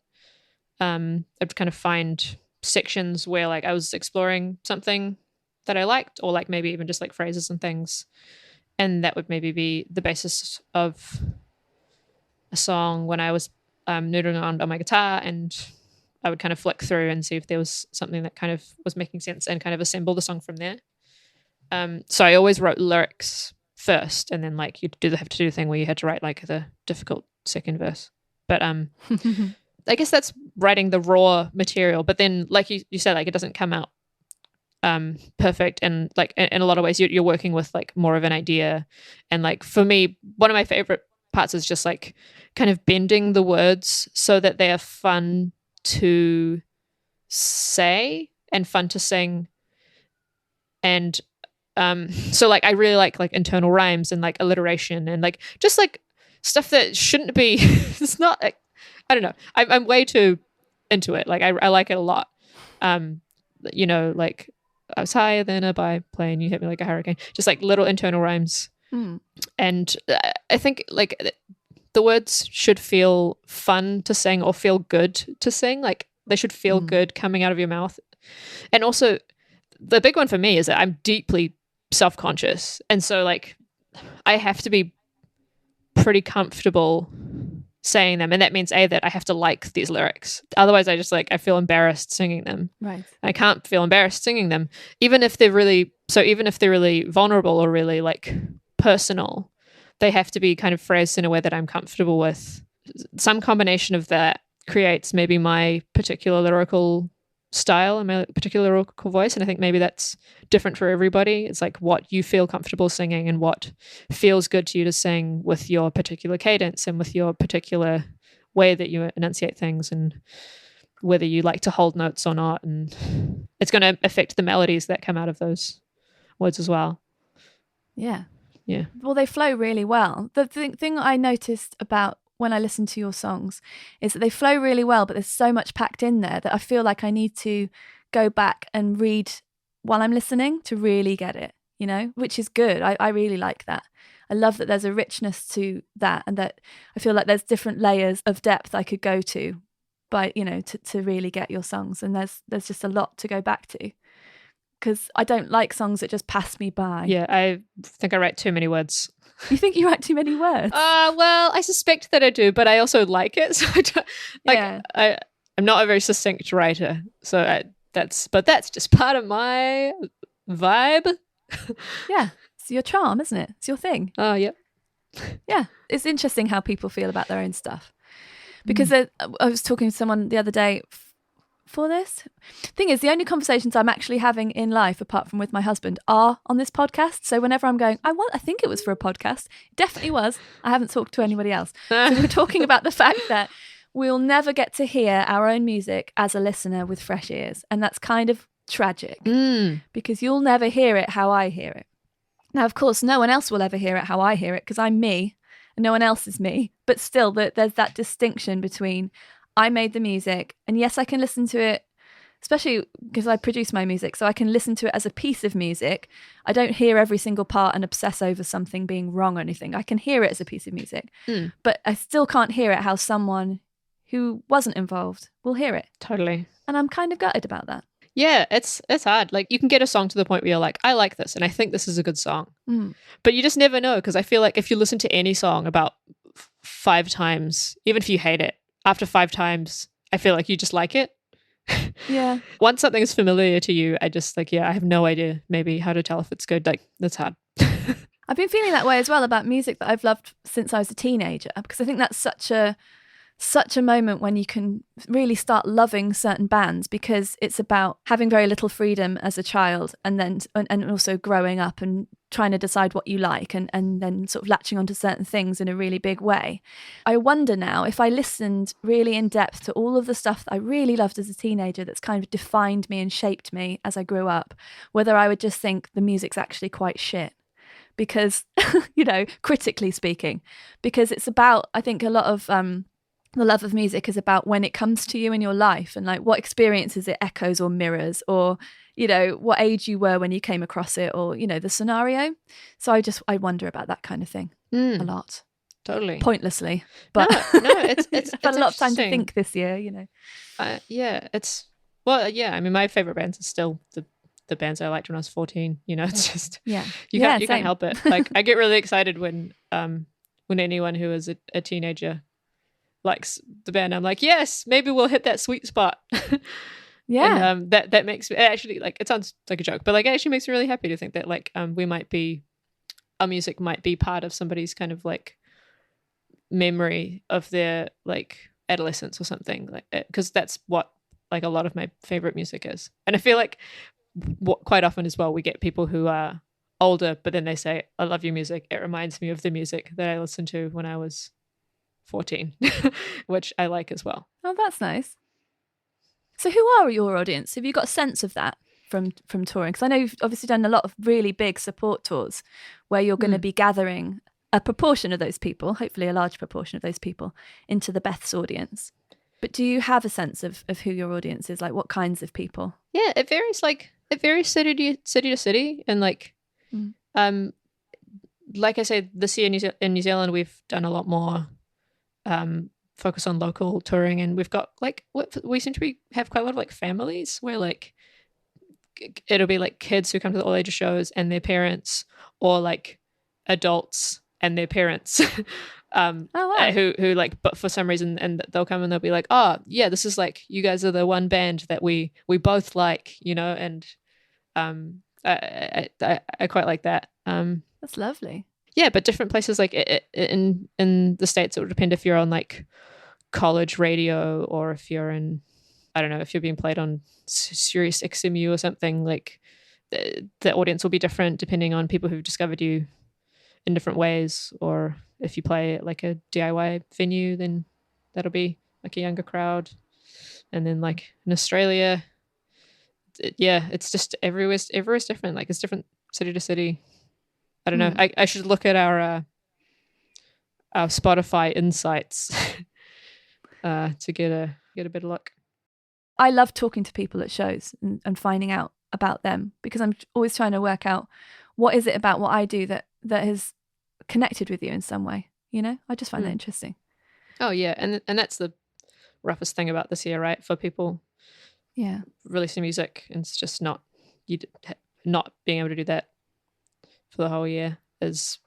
[SPEAKER 1] I'd kind of find sections where like I was exploring something that I liked, or like maybe even just like phrases and things, and that would maybe be the basis of a song when I was noodling on my guitar, and I would kind of flick through and see if there was something that kind of was making sense and kind of assemble the song from there. So I always wrote lyrics first, and then like you have to do the thing where you had to write like the difficult second verse. But I guess that's writing the raw material. But then like you said, like it doesn't come out perfect, and like in a lot of ways you're working with like more of an idea. And like for me, one of my favorite parts is just like kind of bending the words so that they are fun to say and fun to sing. And so like I really like internal rhymes and like alliteration and like just like stuff that shouldn't be it's not like, I don't know, I'm way too into it. Like I like it a lot. You know, like I was higher than a biplane, you hit me like a hurricane, just like little internal rhymes. And I think like the words should feel fun to sing or feel good to sing. Like they should feel good coming out of your mouth. And also the big one for me is that I'm deeply self-conscious, and so like I have to be pretty comfortable saying them, and that means that I have to like these lyrics, otherwise I feel embarrassed singing them.
[SPEAKER 2] Right.
[SPEAKER 1] I can't feel embarrassed singing them, even if they're really vulnerable or really like personal. They have to be kind of phrased in a way that I'm comfortable with. Some combination of that creates maybe my particular lyrical style and my particular lyrical voice, and I think maybe that's different for everybody. It's like what you feel comfortable singing and what feels good to you to sing with your particular cadence and with your particular way that you enunciate things, and whether you like to hold notes or not, and it's going to affect the melodies that come out of those words as well.
[SPEAKER 2] Yeah
[SPEAKER 1] Yeah.
[SPEAKER 2] Well, they flow really well. The thing I noticed about when I listen to your songs is that they flow really well, but there's so much packed in there that I feel like I need to go back and read while I'm listening to really get it, you know, which is good. I really like that. I love that there's a richness to that, and that I feel like there's different layers of depth I could go to by, you know, to really get your songs. And there's just a lot to go back to, because I don't like songs that just pass me by.
[SPEAKER 1] Yeah, I think I write too many words.
[SPEAKER 2] You think you write too many words?
[SPEAKER 1] Well, I suspect that I do, but I also like it. So I don't,
[SPEAKER 2] Yeah.
[SPEAKER 1] I'm not a very succinct writer. So that's just part of my vibe.
[SPEAKER 2] Yeah, it's your charm, isn't it? It's your thing.
[SPEAKER 1] Oh, yeah.
[SPEAKER 2] Yeah, it's interesting how people feel about their own stuff. Because I was talking to someone the other day for this. Thing is, the only conversations I'm actually having in life, apart from with my husband, are on this podcast. So whenever I'm going, I think it was for a podcast. It definitely was. I haven't talked to anybody else. So we're talking about the fact that we'll never get to hear our own music as a listener with fresh ears. And that's kind of tragic, because you'll never hear it how I hear it. Now, of course, no one else will ever hear it how I hear it, because I'm me and no one else is me. But still, there's that distinction between I made the music, and yes, I can listen to it, especially because I produce my music, so I can listen to it as a piece of music. I don't hear every single part and obsess over something being wrong or anything. I can hear it as a piece of music, but I still can't hear it how someone who wasn't involved will hear it.
[SPEAKER 1] Totally.
[SPEAKER 2] And I'm kind of gutted about that.
[SPEAKER 1] Yeah, it's hard. Like you can get a song to the point where you're like, I like this and I think this is a good song. But you just never know, because I feel like if you listen to any song about 5 times, even if you hate it, after 5 times, I feel like you just like it.
[SPEAKER 2] Yeah.
[SPEAKER 1] Once something is familiar to you, I just I have no idea maybe how to tell if it's good. Like, that's hard.
[SPEAKER 2] I've been feeling that way as well about music that I've loved since I was a teenager, because I think that's such a moment when you can really start loving certain bands, because it's about having very little freedom as a child, and then and also growing up and trying to decide what you like, and then sort of latching onto certain things in a really big way. I wonder now, if I listened really in depth to all of the stuff that I really loved as a teenager that's kind of defined me and shaped me as I grew up, whether I would just think the music's actually quite shit. Because, critically speaking, because it's about, I think a lot of the love of music is about when it comes to you in your life, and like what experiences it echoes or mirrors, or what age you were when you came across it, or the scenario. So I wonder about that kind of thing a lot.
[SPEAKER 1] Totally
[SPEAKER 2] pointlessly, but
[SPEAKER 1] no, it's
[SPEAKER 2] had a lot of time to think this year.
[SPEAKER 1] I mean, my favorite bands are still the bands I liked when I was 14. It's just you can't help it. Like, I get really excited when anyone who is a teenager likes the band. I'm like, yes, maybe we'll hit that sweet spot.
[SPEAKER 2] Yeah.
[SPEAKER 1] And that makes me actually, like, it sounds like a joke, but like, it actually makes me really happy to think that like our music might be part of somebody's kind of like memory of their like adolescence or something, like, because that's what like a lot of my favorite music is. And I feel like quite often as well, we get people who are older, but then they say, I love your music, it reminds me of the music that I listened to when I was 14, which I like as well.
[SPEAKER 2] Oh, that's nice. So who are your audience? Have you got a sense of that from touring? Because I know you've obviously done a lot of really big support tours where you're going to be gathering a proportion of those people, hopefully a large proportion of those people, into the Beths audience. But do you have a sense of who your audience is? Like, what kinds of people?
[SPEAKER 1] Yeah, it varies city to city. And like, like I said, this year in New Zealand, we've done a lot more focus on local touring, and we've got like we seem to have quite a lot of like families where like it'll be like kids who come to the all ages shows and their parents, or like adults and their parents. Who like, but for some reason, and they'll come and they'll be like, oh yeah, this is like, you guys are the one band that we both like, and I quite like that.
[SPEAKER 2] That's lovely.
[SPEAKER 1] Yeah, but different places, like in the States, it would depend if you're on like college radio, or if you're in, I don't know, if you're being played on Sirius XMU or something. Like the audience will be different depending on people who've discovered you in different ways. Or if you play at like a DIY venue, then that'll be like a younger crowd. And then like in Australia, it's just everywhere's different. Like, it's different city to city. I don't know. I should look at our Spotify insights to get a better look.
[SPEAKER 2] I love talking to people at shows and finding out about them, because I'm always trying to work out what is it about what I do that has connected with you in some way. I just find that interesting. Oh
[SPEAKER 1] yeah, and that's the roughest thing about this year, right? For people, releasing music, and it's just not being able to do that for the whole year is,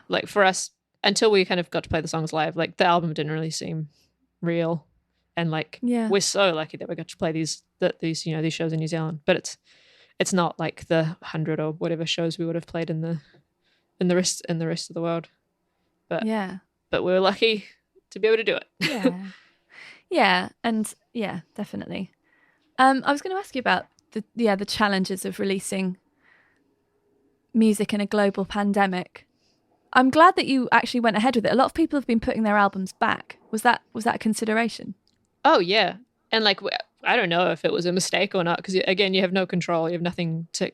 [SPEAKER 1] like, for us, until we kind of got to play the songs live, like the album didn't really seem real. And like, we're so lucky that we got to play these shows in New Zealand, but it's not like the 100 or whatever shows we would have played in the rest of the world. But we're lucky to be able to do it.
[SPEAKER 2] Definitely. I was going to ask you about the challenges of releasing music in a global pandemic. I'm glad that you actually went ahead with it. A lot of people have been putting their albums back. Was that a consideration?
[SPEAKER 1] Oh yeah, and like, I don't know if it was a mistake or not, because again, you have no control. You have nothing to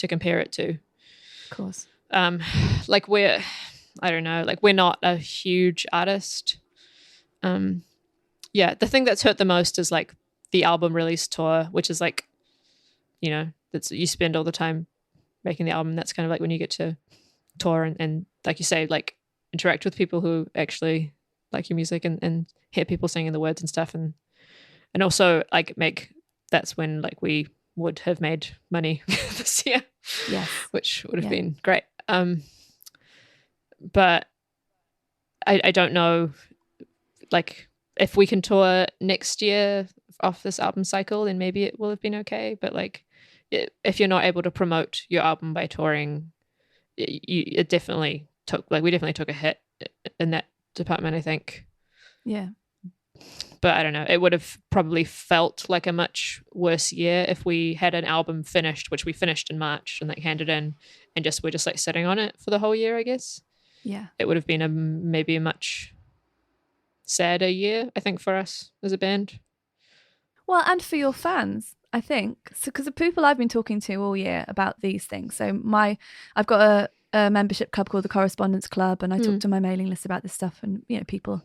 [SPEAKER 1] compare it to.
[SPEAKER 2] Of course.
[SPEAKER 1] Like, I don't know, like, we're not a huge artist. The thing that's hurt the most is like the album release tour, which is like, that's, you spend all the time making the album. That's kind of like when you get to tour and like you say, like, interact with people who actually like your music and hear people singing the words and stuff, and also like that's when like we would have made money this year.
[SPEAKER 2] Yes.
[SPEAKER 1] Which would have been great. But I don't know, like, if we can tour next year off this album cycle, then maybe it will have been okay. But like, if you're not able to promote your album by touring, it definitely took, like, we definitely took a hit in that department, I think.
[SPEAKER 2] Yeah.
[SPEAKER 1] But I don't know, it would have probably felt like a much worse year if we had an album finished, which we finished in March and like handed in, and we're just like sitting on it for the whole year, I guess.
[SPEAKER 2] Yeah.
[SPEAKER 1] It would have been maybe a much sadder year, I think, for us as a band.
[SPEAKER 2] Well, and for your fans, I think. So, because the people I've been talking to all year about these things. So I've got a membership club called the Correspondence Club, and I talk to my mailing list about this stuff, and people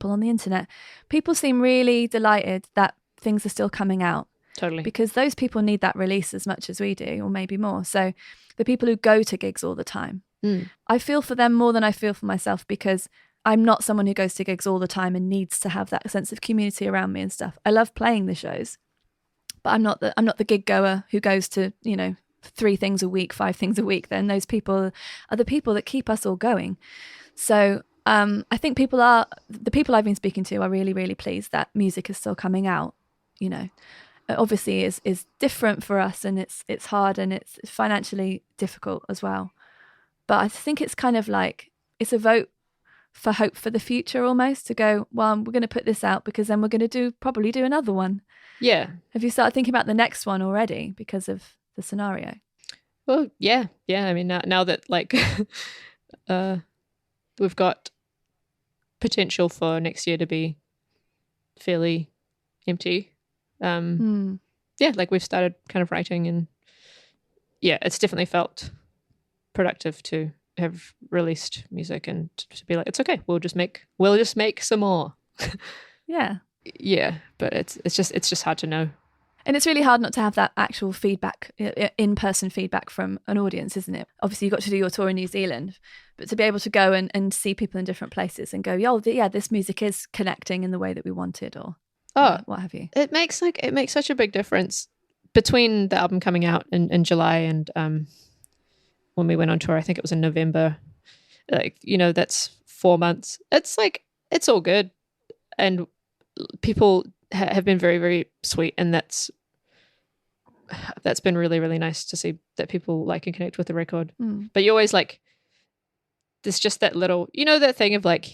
[SPEAKER 2] on the internet. People seem really delighted that things are still coming out.
[SPEAKER 1] Totally.
[SPEAKER 2] Because those people need that release as much as we do, or maybe more. So the people who go to gigs all the time, I feel for them more than I feel for myself, because I'm not someone who goes to gigs all the time and needs to have that sense of community around me and stuff. I love playing the shows, but I'm not the gig goer who goes to 3 things a week, 5 things a week. Then those people are the people that keep us all going. So I think the people I've been speaking to are really, really pleased that music is still coming out. Obviously is different for us, and it's hard, and it's financially difficult as well. But I think it's kind of like it's a vote for hope for the future, almost, to go, well, we're going to put this out because then we're going to probably do another one.
[SPEAKER 1] Yeah.
[SPEAKER 2] Have you started thinking about the next one already because of the scenario?
[SPEAKER 1] Well, yeah. I mean, now that like we've got potential for next year to be fairly empty. Yeah, like we've started kind of writing, and yeah, it's definitely felt productive to have released music and to be like, it's okay, we'll just make some more. Yeah, but it's just hard to know.
[SPEAKER 2] And it's really hard not to have that actual feedback, in-person feedback from an audience, isn't it? Obviously, you got to do your tour in New Zealand, but to be able to go and see people in different places and go, yeah, this music is connecting in the way that we wanted, or what have you.
[SPEAKER 1] It makes such a big difference between the album coming out in July and when we went on tour. I think it was in November. Like, that's 4 months. It's like, it's all good, and people have been very, very sweet, and that's been really, really nice to see that people like and connect with the record. But you always like, there's just that little, that thing of like,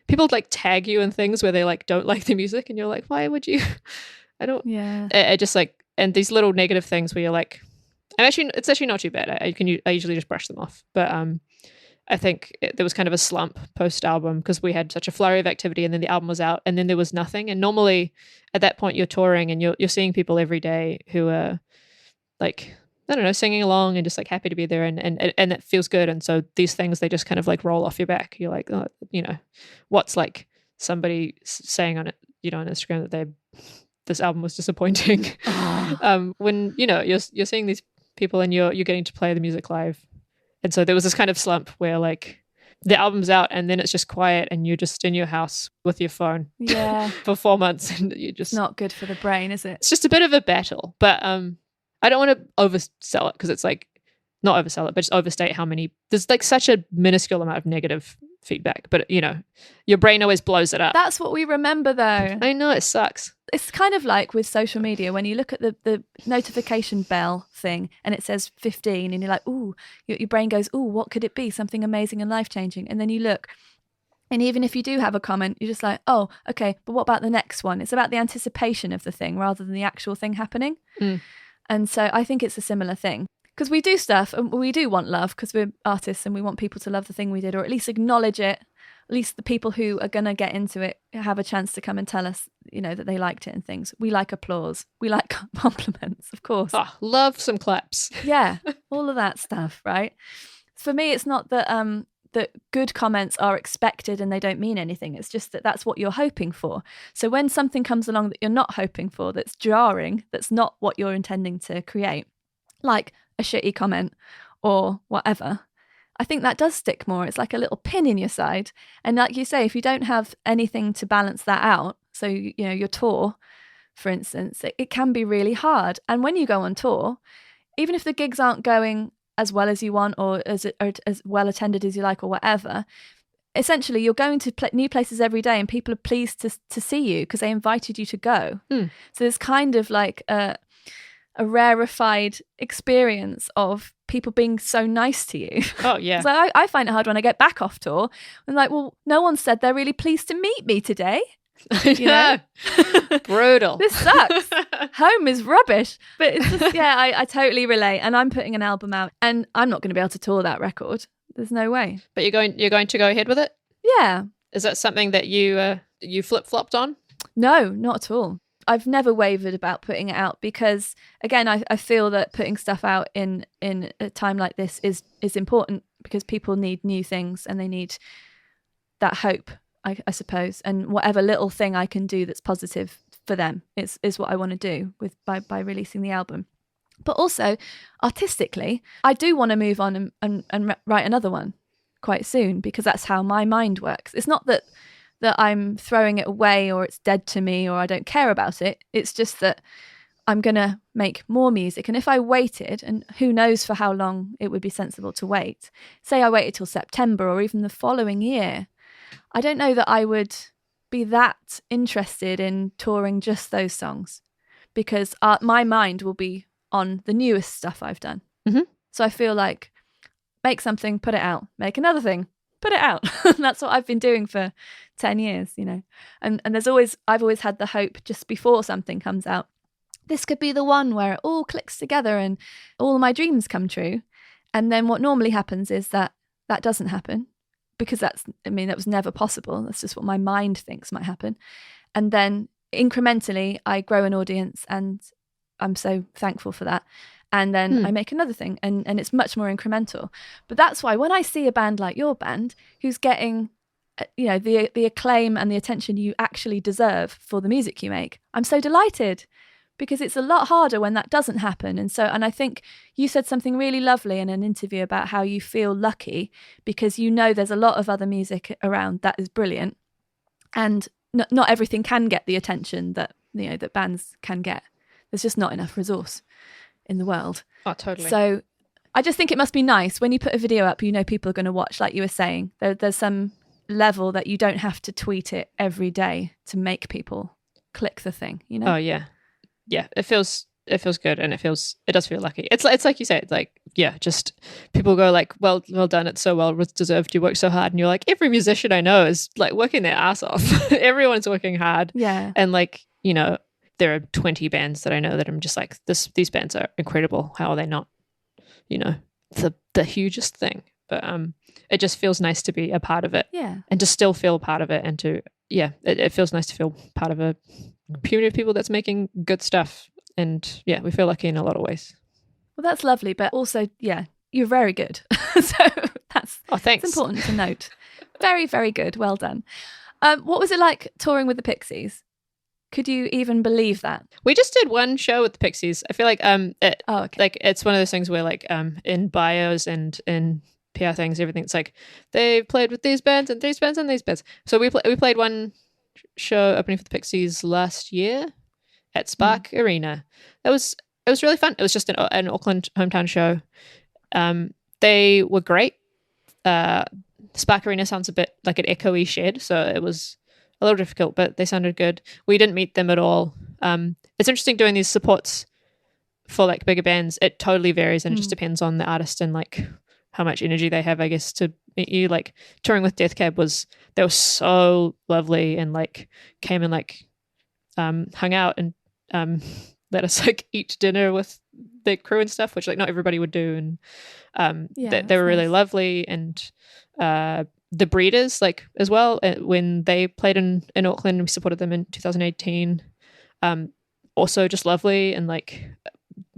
[SPEAKER 1] people like tag you in things where they like don't like the music, and you're like, why would you? I don't.
[SPEAKER 2] Yeah.
[SPEAKER 1] I just like, and these little negative things where you're like, it's actually not too bad. I usually just brush them off. But I think there was kind of a slump post-album because we had such a flurry of activity, and then the album was out, and then there was nothing. And normally at that point you're touring and you're seeing people every day who are like, I don't know, singing along and just like happy to be there, and that feels good. And so these things, they just kind of like roll off your back. You're like, oh, what's like somebody saying on it, on Instagram that this album was disappointing. When you're seeing these people and you're getting to play the music live. And so there was this kind of slump where like the album's out and then it's just quiet and you're just in your house with your phone for 4 months, and you just,
[SPEAKER 2] not good for the brain, is it?
[SPEAKER 1] It's just a bit of a battle. But I don't want to oversell it, because it's like, not oversell it, but just overstate how many, there's like such a minuscule amount of negative feedback, but your brain always blows it up.
[SPEAKER 2] That's what we remember, though.
[SPEAKER 1] I know, it sucks.
[SPEAKER 2] It's kind of like with social media, when you look at the notification bell thing and it says 15, and you're like, ooh, your brain goes, ooh, what could it be? Something amazing and life-changing. And then you look, and even if you do have a comment, you're just like, oh, okay, but what about the next one? It's about the anticipation of the thing rather than the actual thing happening. And so I think it's a similar thing. Because we do stuff and we do want love, because we're artists and we want people to love the thing we did, or at least acknowledge it. At least the people who are going to get into it have a chance to come and tell us, that they liked it and things. We like applause. We like compliments, of course.
[SPEAKER 1] Love some claps.
[SPEAKER 2] Yeah, all of that stuff, right? For me, it's not that that good comments are expected and they don't mean anything. It's just that that's what you're hoping for. So when something comes along that you're not hoping for, that's jarring, that's not what you're intending to create, like a shitty comment or whatever, I think that does stick more. It's like a little pin in your side. And like you say, if you don't have anything to balance that out, so your tour, for instance, it can be really hard. And when you go on tour, even if the gigs aren't going as well as you want, or as well attended as you like, or whatever, essentially you're going to new places every day, and people are pleased to see you because they invited you to go. So it's kind of like a rarefied experience of people being so nice to you.
[SPEAKER 1] Oh, yeah.
[SPEAKER 2] So I find it hard when I get back off tour. I'm like, well, no one said they're really pleased to meet me today. You know?
[SPEAKER 1] Brutal.
[SPEAKER 2] This sucks. Home is rubbish. But it's just, I totally relate. And I'm putting an album out and I'm not going to be able to tour that record. There's no way.
[SPEAKER 1] But you're going to go ahead with it?
[SPEAKER 2] Yeah.
[SPEAKER 1] Is that something that you flip-flopped on?
[SPEAKER 2] No, not at all. I've never wavered about putting it out because, again, I feel that putting stuff out in a time like this is important because people need new things and they need that hope, I suppose. And whatever little thing I can do that's positive for them is what I want to do by releasing the album. But also, artistically, I do want to move on and write another one quite soon because that's how my mind works. It's not that I'm throwing it away or it's dead to me or I don't care about it. It's just that I'm going to make more music. And if I waited, and who knows for how long it would be sensible to wait, say I waited till September or even the following year, I don't know that I would be that interested in touring just those songs because my mind will be on the newest stuff I've done.
[SPEAKER 1] Mm-hmm.
[SPEAKER 2] So I feel like make something, put it out, make another thing, put it out. That's what I've been doing for 10 years, you know. And I've always had the hope just before something comes out, this could be the one where it all clicks together and all my dreams come true. And then what normally happens is that doesn't happen because that was never possible. That's just what my mind thinks might happen. And then incrementally I grow an audience and I'm so thankful for that. And then I make another thing and it's much more incremental. But that's why when I see a band like your band who's getting, you know, the acclaim and the attention you actually deserve for the music you make, I'm so delighted because it's a lot harder when that doesn't happen. And I think you said something really lovely in an interview about how you feel lucky because you know there's a lot of other music around that is brilliant and not everything can get the attention that, you know, that bands can get. There's just not enough resource in the world.
[SPEAKER 1] Oh, totally.
[SPEAKER 2] So I just think it must be nice when you put a video up, you know, people are going to watch, like you were saying. There's some level that you don't have to tweet it every day to make people click the thing, you know?
[SPEAKER 1] Oh, yeah. Yeah, it feels good and it does feel lucky. It's like you say, it's like, yeah, just people go like, well done, it's so well deserved, you work so hard. And you're like, every musician I know is like working their ass off. Everyone's working hard.
[SPEAKER 2] Yeah.
[SPEAKER 1] And like, you know, there are 20 bands that I know that I'm just like, these bands are incredible. How are they not, you know, the hugest thing? But it just feels nice to be a part of it.
[SPEAKER 2] Yeah. And
[SPEAKER 1] to still feel part of it and to, yeah, it feels nice to feel part of a community of people that's making good stuff. And yeah, we feel lucky in a lot of ways.
[SPEAKER 2] Well, that's lovely. But also, yeah, you're very good. So that's
[SPEAKER 1] thanks.
[SPEAKER 2] It's important to note. Very, very good. Well done. What was it like touring with the Pixies? Could you even believe that?
[SPEAKER 1] We just did one show with the Pixies. I feel like like it's one of those things where like in bios and in PR things, everything, it's like they've played with these bands and these bands and these bands. So we played one show opening for the Pixies last year at Spark Arena. It was really fun. It was just an Auckland hometown show. They were great. Spark Arena sounds a bit like an echoey shed, so it was a little difficult, but they sounded good. We didn't meet them at all. It's interesting doing these supports for like bigger bands. It totally varies and it just depends on the artist and like how much energy they have, I guess, to meet you. Like touring with Death Cab they were so lovely and like came and like hung out and let us like eat dinner with the crew and stuff, which like not everybody would do. And they were really lovely. And the Breeders, like as well, when they played in Auckland, we supported them in 2018. Also just lovely, and like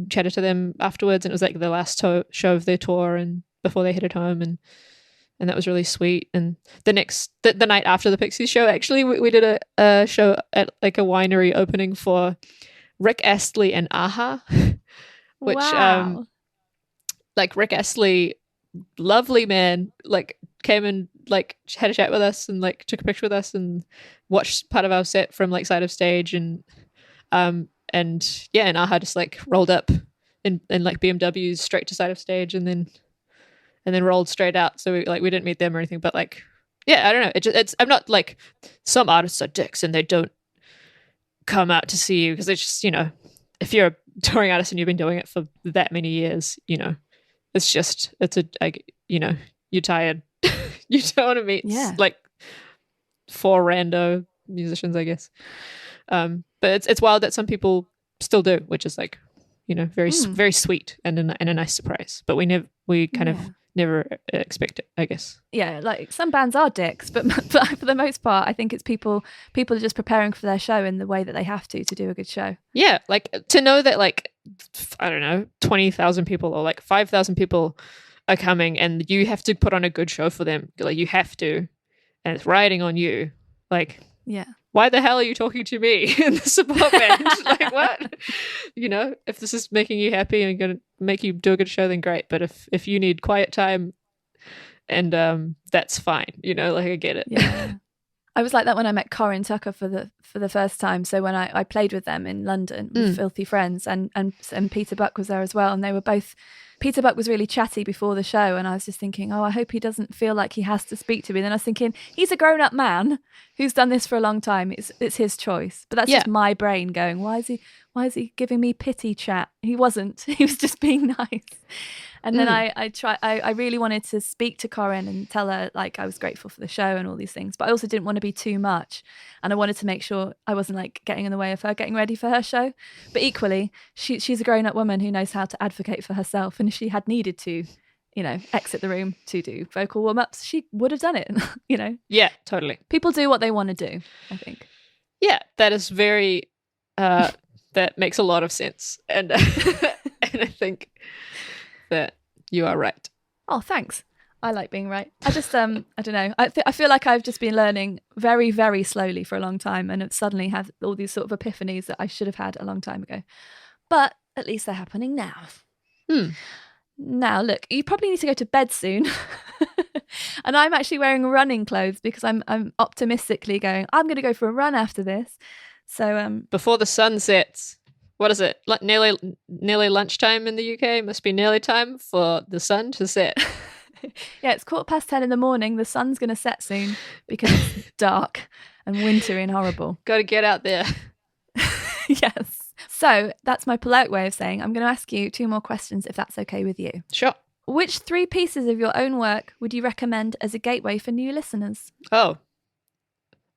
[SPEAKER 1] chatted to them afterwards, and it was like the last show of their tour and before they headed home, and that was really sweet. And the night after the Pixies show, actually we did a show at like a winery opening for Rick Astley and Aha, which like Rick Astley, lovely man, like came and like had a chat with us and like took a picture with us and watched part of our set from like side of stage, and Aha just like rolled up in like BMWs straight to side of stage and then rolled straight out. So we didn't meet them or anything, but like, yeah, I don't know. It's I'm not like, some artists are dicks and they don't come out to see you because it's just, you know, if you're a touring artist and you've been doing it for that many years, you know, It's just, you're tired. You don't want to meet like 4 rando musicians, I guess. But it's wild that some people still do, which is like, very very sweet and a nice surprise. But we never expect it, I guess.
[SPEAKER 2] Yeah, like some bands are dicks, but for the most part, I think it's people are just preparing for their show in the way that they have to do a good show.
[SPEAKER 1] Yeah, like to know that like, I don't know, 20,000 people or like 5,000 people are coming and you have to put on a good show for them. Like you have to, and it's riding on you. Like,
[SPEAKER 2] yeah.
[SPEAKER 1] Why the hell are you talking to me in the support band? Like, what? If this is making you happy and going to make you do a good show, then great. But if you need quiet time, and that's fine. Like I get it.
[SPEAKER 2] Yeah. I was like that when I met Corin Tucker for the first time. So when I played with them in London with Filthy Friends, and Peter Buck was there as well, and they were both. Peter Buck was really chatty before the show, and I was just thinking, I hope he doesn't feel like he has to speak to me. Then I was thinking, he's a grown-up man who's done this for a long time. It's his choice. But that's just my brain going, why is he giving me pity chat? He wasn't. He was just being nice. And then I really wanted to speak to Corin and tell her like I was grateful for the show and all these things, but I also didn't want to be too much, and I wanted to make sure I wasn't like getting in the way of her getting ready for her show. But equally, she's a grown-up woman who knows how to advocate for herself, and if she had needed to, exit the room to do vocal warm-ups, she would have done it.
[SPEAKER 1] Yeah, totally.
[SPEAKER 2] People do what they want to do, I think.
[SPEAKER 1] Yeah, that is very. That makes a lot of sense, and and I think that you are right.
[SPEAKER 2] Oh, thanks. I like being right. I just, I don't know. I feel like I've just been learning very, very slowly for a long time, and have suddenly had all these sort of epiphanies that I should have had a long time ago. But at least they're happening now. Now, look, you probably need to go to bed soon. And I'm actually wearing running clothes because I'm optimistically going, I'm going to go for a run after this. So
[SPEAKER 1] before the sun sets. What is it? Nearly lunchtime in the UK. Must be nearly time for the sun to set.
[SPEAKER 2] Yeah, it's 10:15 in the morning. The sun's going to set soon because it's dark and wintry and horrible.
[SPEAKER 1] Got to get out there.
[SPEAKER 2] Yes. So that's my polite way of saying I'm going to ask you 2 more questions if that's okay with you.
[SPEAKER 1] Sure.
[SPEAKER 2] Which 3 pieces of your own work would you recommend as a gateway for new listeners?
[SPEAKER 1] Oh.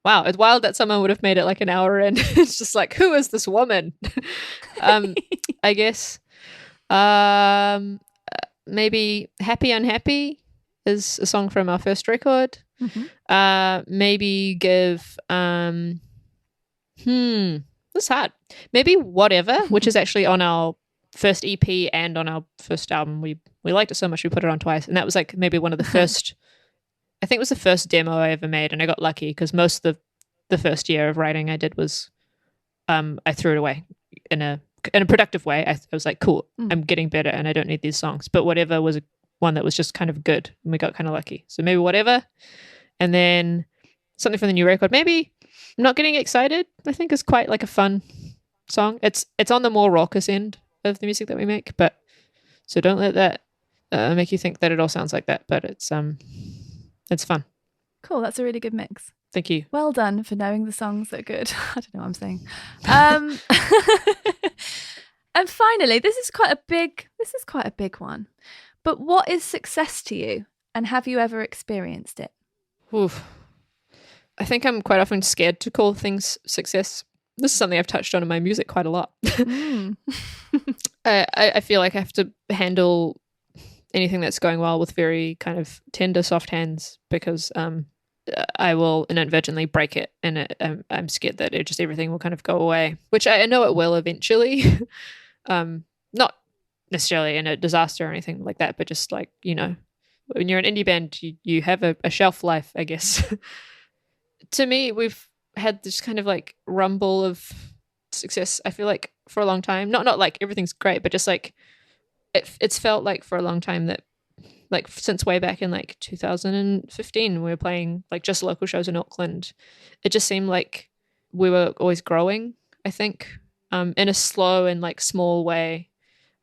[SPEAKER 1] Wow, it's wild that someone would have made it like an hour in. It's just like, who is this woman? I guess maybe Happy Unhappy is a song from our first record. Maybe give that's hard. Maybe Whatever, which is actually on our first EP and on our first album. We liked it so much we put it on twice, and that was like maybe one of the first. I think it was the first demo I ever made, and I got lucky because most of the first year of writing I did was I threw it away in a productive way. I was like, cool, I'm getting better and I don't need these songs. But Whatever was one that was just kind of good, and we got kind of lucky. So maybe Whatever, and then something from the new record. Maybe I'm Not Getting Excited, I think is quite like a fun song. It's on the more raucous end of the music that we make, but so don't let that make you think that it all sounds like that. But it's fun.
[SPEAKER 2] Cool. That's a really good mix.
[SPEAKER 1] Thank you.
[SPEAKER 2] Well done for knowing the songs that are good. I don't know what I'm saying. And finally, this is quite a big one. But what is success to you, and have you ever experienced it?
[SPEAKER 1] Oof. I think I'm quite often scared to call things success. This is something I've touched on in my music quite a lot. I feel like I have to handle anything that's going well with very kind of tender, soft hands, because I will inadvertently break it, and I'm scared that everything will kind of go away, which I know it will eventually. Not necessarily in a disaster or anything like that, but just like, when you're an indie band, you have a shelf life, I guess. To me, we've had this kind of like rumble of success, I feel like, for a long time. Not like everything's great, but just like it's felt like for a long time that, like, since way back in like 2015, we were playing like just local shows in Auckland. It just seemed like we were always growing, I think, in a slow and like small way,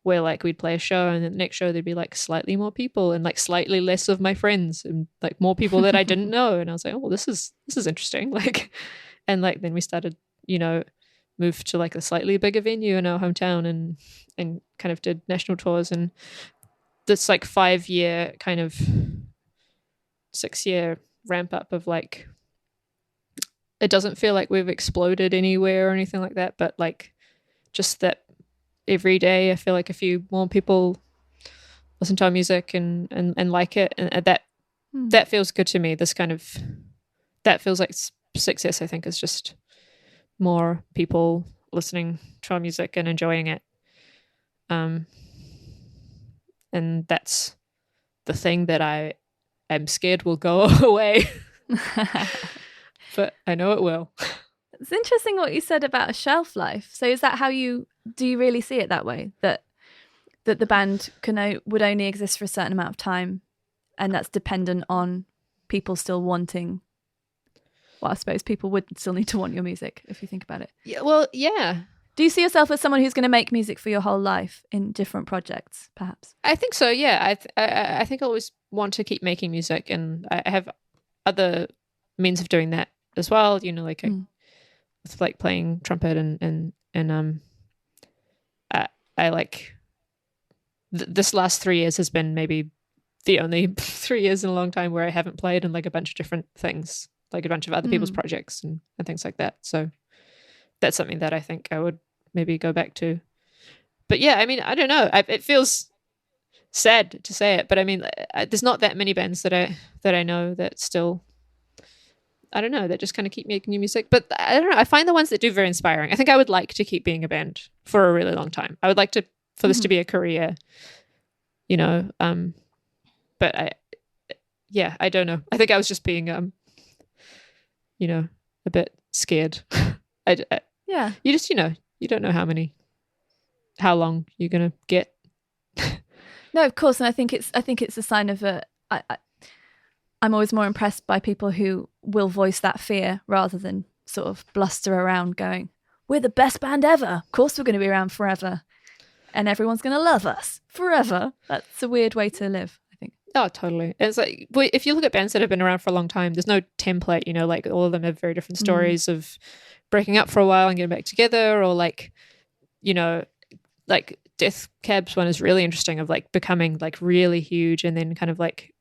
[SPEAKER 1] where like we'd play a show and then the next show there'd be like slightly more people and like slightly less of my friends and like more people that I didn't know. And I was like, oh, this is interesting. Like, and like then we started, moved to like a slightly bigger venue in our hometown and kind of did national tours, and this like 5-year kind of 6-year ramp up of like, it doesn't feel like we've exploded anywhere or anything like that, but like just that every day I feel like a few more people listen to our music and like it, and that feels good to me. This kind of, that feels like success, I think, is just more people listening to our music and enjoying it. And that's the thing that I am scared will go away. But I know it will.
[SPEAKER 2] It's interesting what you said about a shelf life. So is that how do you really see it that way? That the band would only exist for a certain amount of time, and that's dependent on people still wanting, well, I suppose people would still need to want your music if you think about it.
[SPEAKER 1] Yeah, well, yeah.
[SPEAKER 2] Do you see yourself as someone who's going to make music for your whole life in different projects, perhaps?
[SPEAKER 1] I think so, yeah. I think I always want to keep making music, and I have other means of doing that as well, you know, like with like playing trumpet and I like this last 3 years has been maybe the only 3 years in a long time where I haven't played in like a bunch of different things, like a bunch of other people's projects and things like that. So that's something that I think I would maybe go back to. But yeah, I mean, I don't know. It feels sad to say it, but I mean, there's not that many bands that I know that still, I don't know, that just kind of keep making new music. But I don't know, I find the ones that do very inspiring. I think I would like to keep being a band for a really long time. I would like for this to be a career, you know. But I don't know. I think I was just being, you know, a bit scared.
[SPEAKER 2] Yeah.
[SPEAKER 1] You just, you know, you don't know how long you're gonna get.
[SPEAKER 2] No, of course, and I think it's a sign of I'm always more impressed by people who will voice that fear rather than sort of bluster around going, we're the best band ever. Of course we're going to be around forever. And everyone's going to love us forever. That's a weird way to live, I think.
[SPEAKER 1] Oh, totally. And it's like, if you look at bands that have been around for a long time, there's no template, you know, like all of them have very different stories of breaking up for a while and getting back together, or like, you know, like Death Cab's one is really interesting, of like becoming like really huge and then kind of like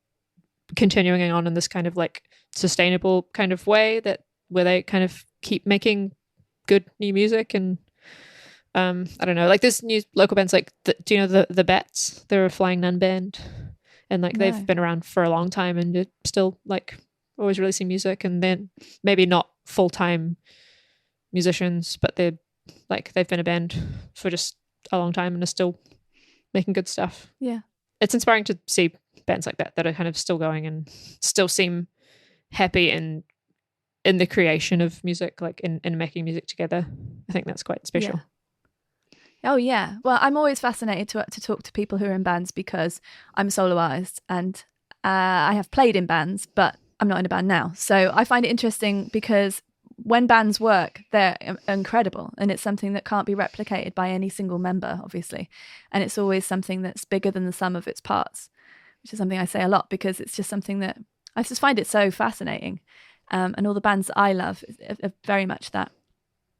[SPEAKER 1] continuing on in this kind of like sustainable kind of way where they kind of keep making good new music. And I don't know, like there's new local bands like do you know the Beths? They're a Flying Nun band, and like they've been around for a long time and they're still like always releasing music, and then maybe not full-time musicians, but they've been a band for just a long time and are still making good stuff.
[SPEAKER 2] Yeah,
[SPEAKER 1] it's inspiring to see bands like that are kind of still going and still seem happy in the creation of music, like in making music together. I think that's quite special.
[SPEAKER 2] Yeah. Oh yeah. Well, I'm always fascinated to talk to people who are in bands, because I'm a solo artist and I have played in bands, but I'm not in a band now. So I find it interesting because when bands work, they're incredible, and it's something that can't be replicated by any single member, obviously. And it's always something that's bigger than the sum of its parts, which is something I say a lot because it's just something that I just find it so fascinating. And all the bands that I love are very much that.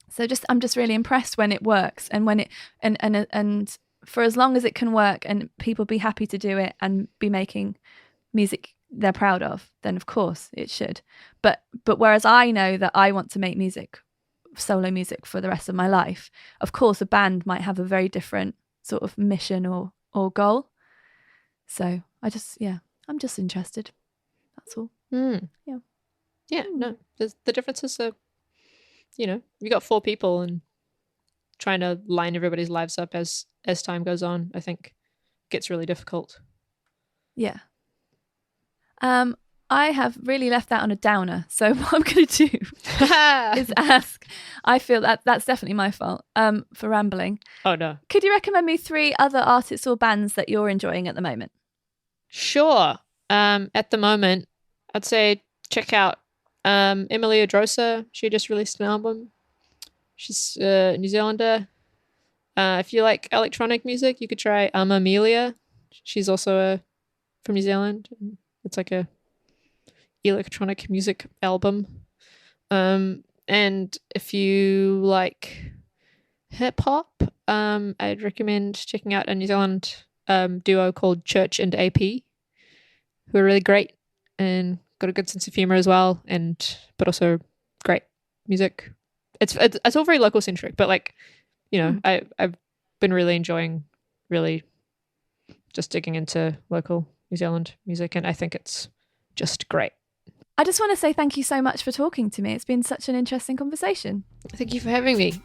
[SPEAKER 2] So I'm just really impressed when it works, and when it and for as long as it can work and people be happy to do it and be making music they're proud of, then of course it should. But whereas I know that I want to make music, solo music, for the rest of my life, of course a band might have a very different sort of mission or goal. So I'm just interested. That's all.
[SPEAKER 1] Yeah, no, the differences are, you know, you got 4 people and trying to line everybody's lives up as time goes on, I think gets really difficult.
[SPEAKER 2] Yeah. I have really left that on a downer. So what I'm going to do is ask, I feel that's definitely my fault for rambling.
[SPEAKER 1] Oh, no.
[SPEAKER 2] Could you recommend me 3 other artists or bands that you're enjoying at the moment?
[SPEAKER 1] Sure. At the moment, I'd say check out Emilia Drosa. She just released an album. She's a New Zealander. If you like electronic music, you could try Amelia. She's also from New Zealand. It's like a electronic music album. And if you like hip hop, I'd recommend checking out a New Zealand duo called Church and AP, who are really great and got a good sense of humor as well, but also great music. It's all very local centric, but like, you know, I've been really enjoying just digging into local New Zealand music, and I think it's just great.
[SPEAKER 2] I just want to say thank you so much for talking to me. It's been such an interesting conversation.
[SPEAKER 1] Thank you for having me.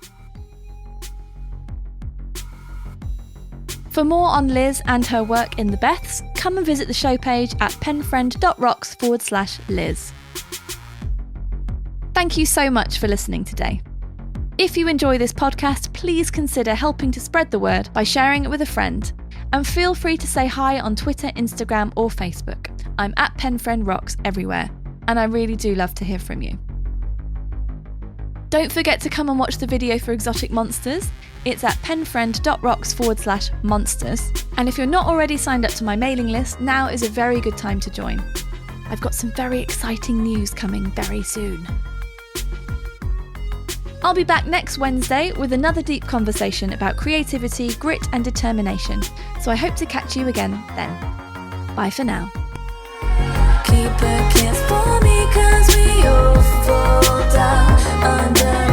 [SPEAKER 2] For more on Liz and her work in the Beths, come and visit the show page at penfriend.rocks/Liz. Thank you so much for listening today. If you enjoy this podcast, please consider helping to spread the word by sharing it with a friend. And feel free to say hi on Twitter, Instagram or Facebook. I'm at PenfriendRocks everywhere, and I really do love to hear from you. Don't forget to come and watch the video for Exotic Monsters. It's at penfriend.rocks/monsters. And if you're not already signed up to my mailing list, now is a very good time to join. I've got some very exciting news coming very soon. I'll be back next Wednesday with another deep conversation about creativity, grit and determination. So I hope to catch you again then. Bye for now. Keep a kiss for me, 'cause we all fall down under